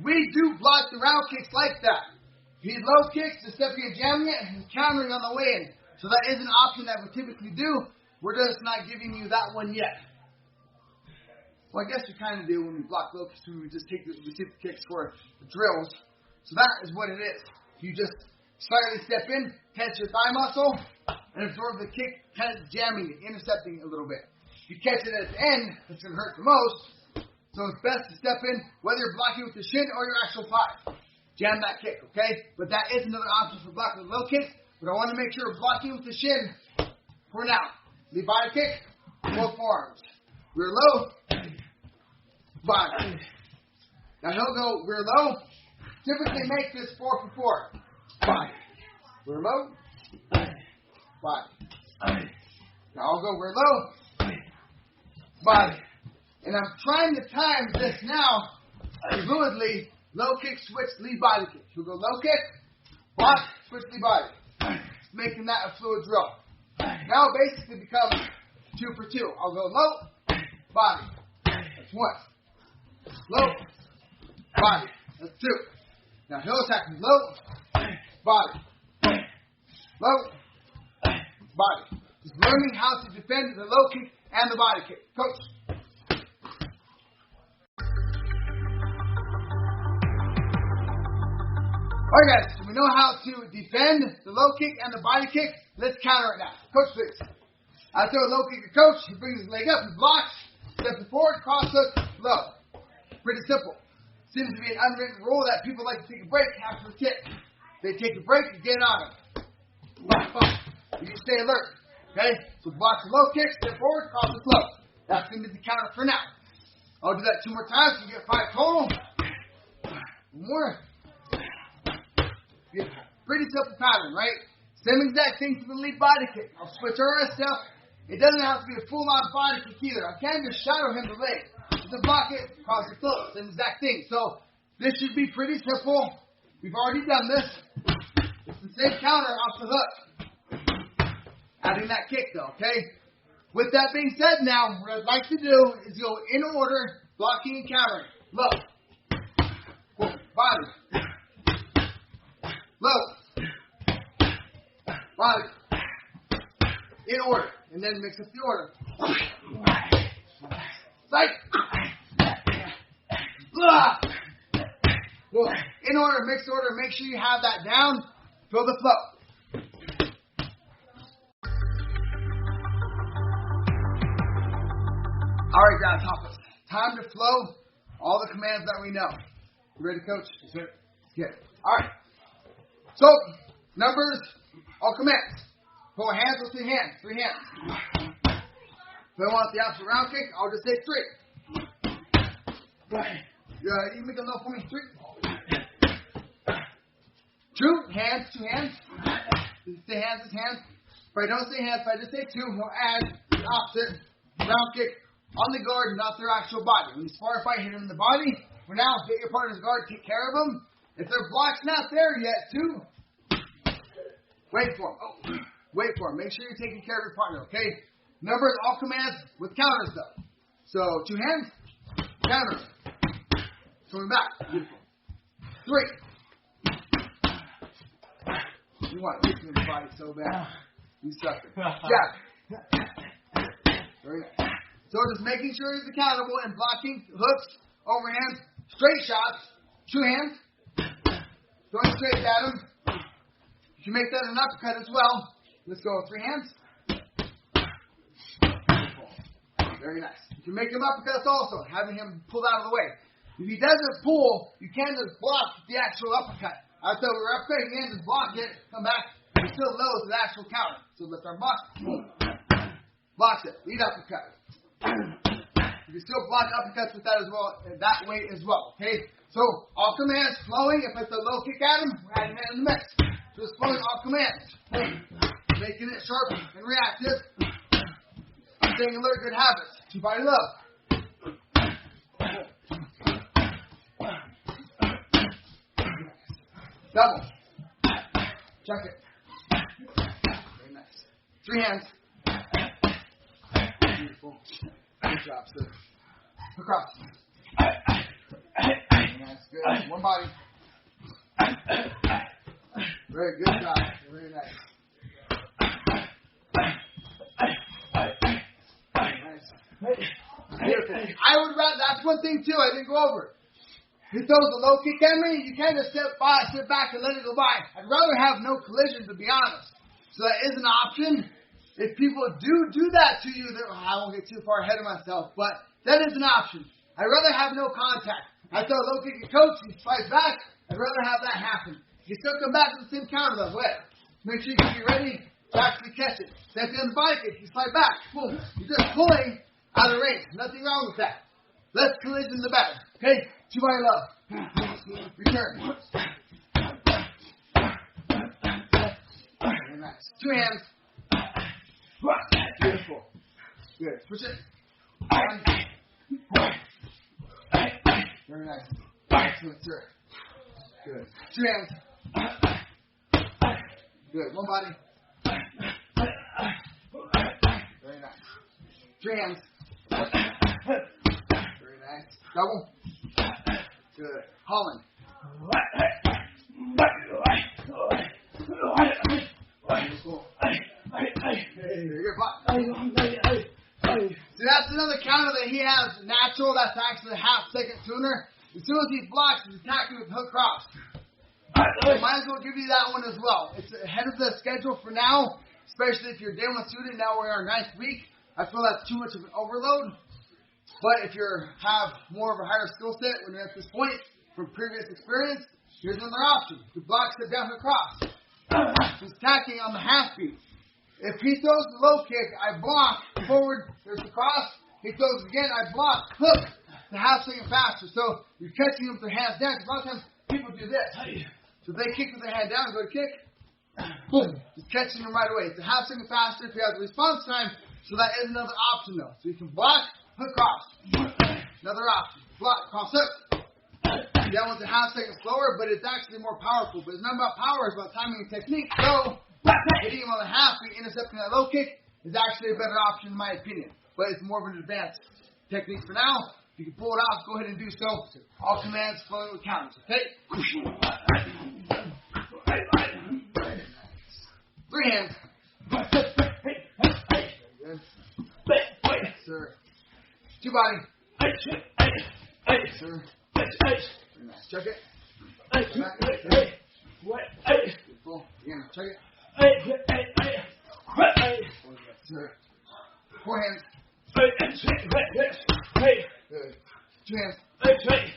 We do block the round kicks like that. He's low kicks, just stepping and jamming it, and countering on the way in. So that is an option that we typically do. We're just not giving you that one yet. Well, I guess we kind of do when we block low kicks, when we just take the kicks for the drills. So that is what it is. You just slightly step in, tense your thigh muscle, and absorb the kick, kind of jamming it, intercepting it a little bit. If you catch it at the end, it's going to hurt the most. So it's best to step in, whether you're blocking with the shin or your actual thigh. Jam that kick, okay? But that is another option for blocking with low kicks. But I want to make sure we're blocking with the shin for now. Lead body kick, both forearms. Rear low, body. Now he'll go rear low. Typically make this 4 for 4. Body. Rear low, body. Now I'll go rear low, body. And I'm trying to time this now fluidly. Low kick, switch, lead body kick. We'll go low kick, block, switch, lead body. Making that a fluid drill. Now it basically becomes 2 for 2. I'll go low, body. That's 1. Low, body. That's 2. Now he'll attack me. Low, body. Low, body. Just learning how to defend the low kick and the body kick. Coach. Alright guys, so we know how to defend the low kick and the body kick. Let's counter it now. Coach, please. I throw a low kick to Coach. He brings his leg up, he blocks, steps forward, cross hook, low. Pretty simple. Seems to be an unwritten rule that people like to take a break after the kick. They take a break and get on it. You stay alert. Okay? So block the low kick, step forward, cross hook, low. That's going to be the counter for now. I'll do that 2 more times so you get 5 total. 1 more. Pretty simple pattern, right? Same exact thing for the lead body kick. I'll switch our stuff. It doesn't have to be a full-on body kick either. I can just shadow him the leg. Just to block it, cross the foot. Same exact thing. So this should be pretty simple. We've already done this. It's the same counter off the hook. Adding that kick though, okay? With that being said now, what I'd like to do is go in order, blocking and countering. Low. Body. Low, body, in order, and then mix up the order. Sight, in order, mixed order, make sure you have that down, feel the flow. Alright guys, hoppers, time to flow all the commands that we know. You ready, Coach? Yes, sir. Good. Alright. So, numbers, all commands. Pull hands with 3 hands. 3 hands. If I want the opposite round kick, I'll just say 3. You make a note for me. 3. 2 hands, 2 hands. Say hands, this hands. If I don't say hands, if I just say 2, we'll add the opposite round kick on the guard, not their actual body. When you spar a fight, hit them in the body. For now, get your partner's guard, take care of them. If their block's not there yet, 2, wait for them. Wait for them. Make sure you're taking care of your partner, okay? Numbers, all commands with counters, though. So, 2 hands, counter. Coming back. Beautiful. 3. You want to kick him in the body so bad. You sucker. Jab. Very nice. So just making sure he's accountable and blocking hooks, overhands, straight shots, 2 hands, throwing straight at him. You can make that an uppercut as well. Let's go 3 hands. Very nice. You can make him uppercuts also, having him pulled out of the way. If he doesn't pull, you can just block the actual uppercut. After we're uppercutting, you can just block it, come back, and still low to the actual counter. So lift our block, boom. Blocks it, lead uppercut. You can still block uppercuts with that as well, that way as well. Okay? So all commands flowing. If it's a low kick at him, we're adding that in the mix. Just flowing all commands. Making it sharp and reactive. Staying alert, good habits. 2-body love. Double. Check it. Very nice. 3 hands. Beautiful. Good job, sir. Across. That's good. 1 body. Very good job. Very nice. Beautiful. I would rather, that's one thing too I didn't go over. He throws a low kick at me, you can't just sit back and let it go by. I'd rather have no collision, to be honest. So that is an option. If people do that to you, I won't get too far ahead of myself, but that is an option. I'd rather have no contact. I throw a low kick at coach, he fights back. I'd rather have that happen. You still come back to the same counter though. Wait. Make sure you can be ready to actually catch it. Step in the body kick, you slide back. Boom. You're just pulling out of the range. Nothing wrong with that. Less collision the better. Okay? 2-body love. Return. Very nice. 2 hands. Beautiful. Good. Switch it. 1. Very nice. Excellent, sir. Good. 2 hands. Good. 1 body. Very nice. 3 hands. Very nice. Double. Good. Holland. Beautiful. Very good. See, that's another counter that he has natural. That's actually a half-second tuner. As soon as he blocks, he's attacking with hook cross. So might as well give you that one as well. It's ahead of the schedule for now, especially if you're a day 1 student. Now we're in our 9th week. I feel that's too much of an overload. But if you have more of a higher skill set when you're at this point from previous experience, here's another option. You block, step down, hook cross. He's attacking on the half beat. If he throws the low kick, I block, forward, there's the cross. He throws again, I block, hook, the half second faster. So you're catching them with their hands down. Because a lot of times people do this. So they kick with their hand down, go to kick, boom, just catching them right away. It's a half second faster if you have the response time. So that is another option though. So you can block, hook cross. Another option. Block, cross, hook. That one's a half second slower, but it's actually more powerful. But it's not about power, it's about timing and technique. So hitting him on the half beat, intercepting that low kick is actually a better option in my opinion. But it's more of an advanced technique for now. If you can pull it off, go ahead and do so. All commands flowing with counters. Okay? 3 hands. Very good. Sir. 2 body. Sir. Very nice. Check it. Beautiful. Again, check it. Sir. 4 hands. Good. 2 hands.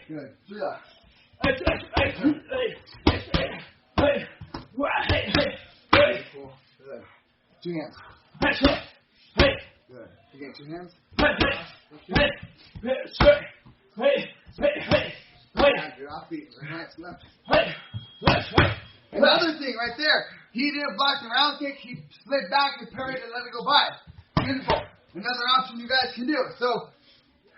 Good. 3 left. Beautiful. Good. 2 hands. Good. Again, 2 hands. Good offbeat. Very nice. Left. Another thing right there. He didn't block the round kick. He slid back and parried and let it go by. Beautiful. Another option you guys can do. So,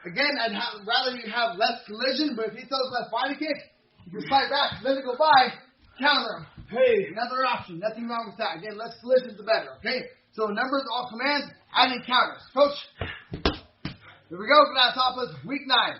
again, I'd rather you have less collision, but if he throws left body kick, you can slide back, let it go by, counter him. Hey, another option. Nothing wrong with that. Again, less collision the better. Okay? So, numbers, all commands, adding counters. Coach, here we go. Grasshopper's week 9.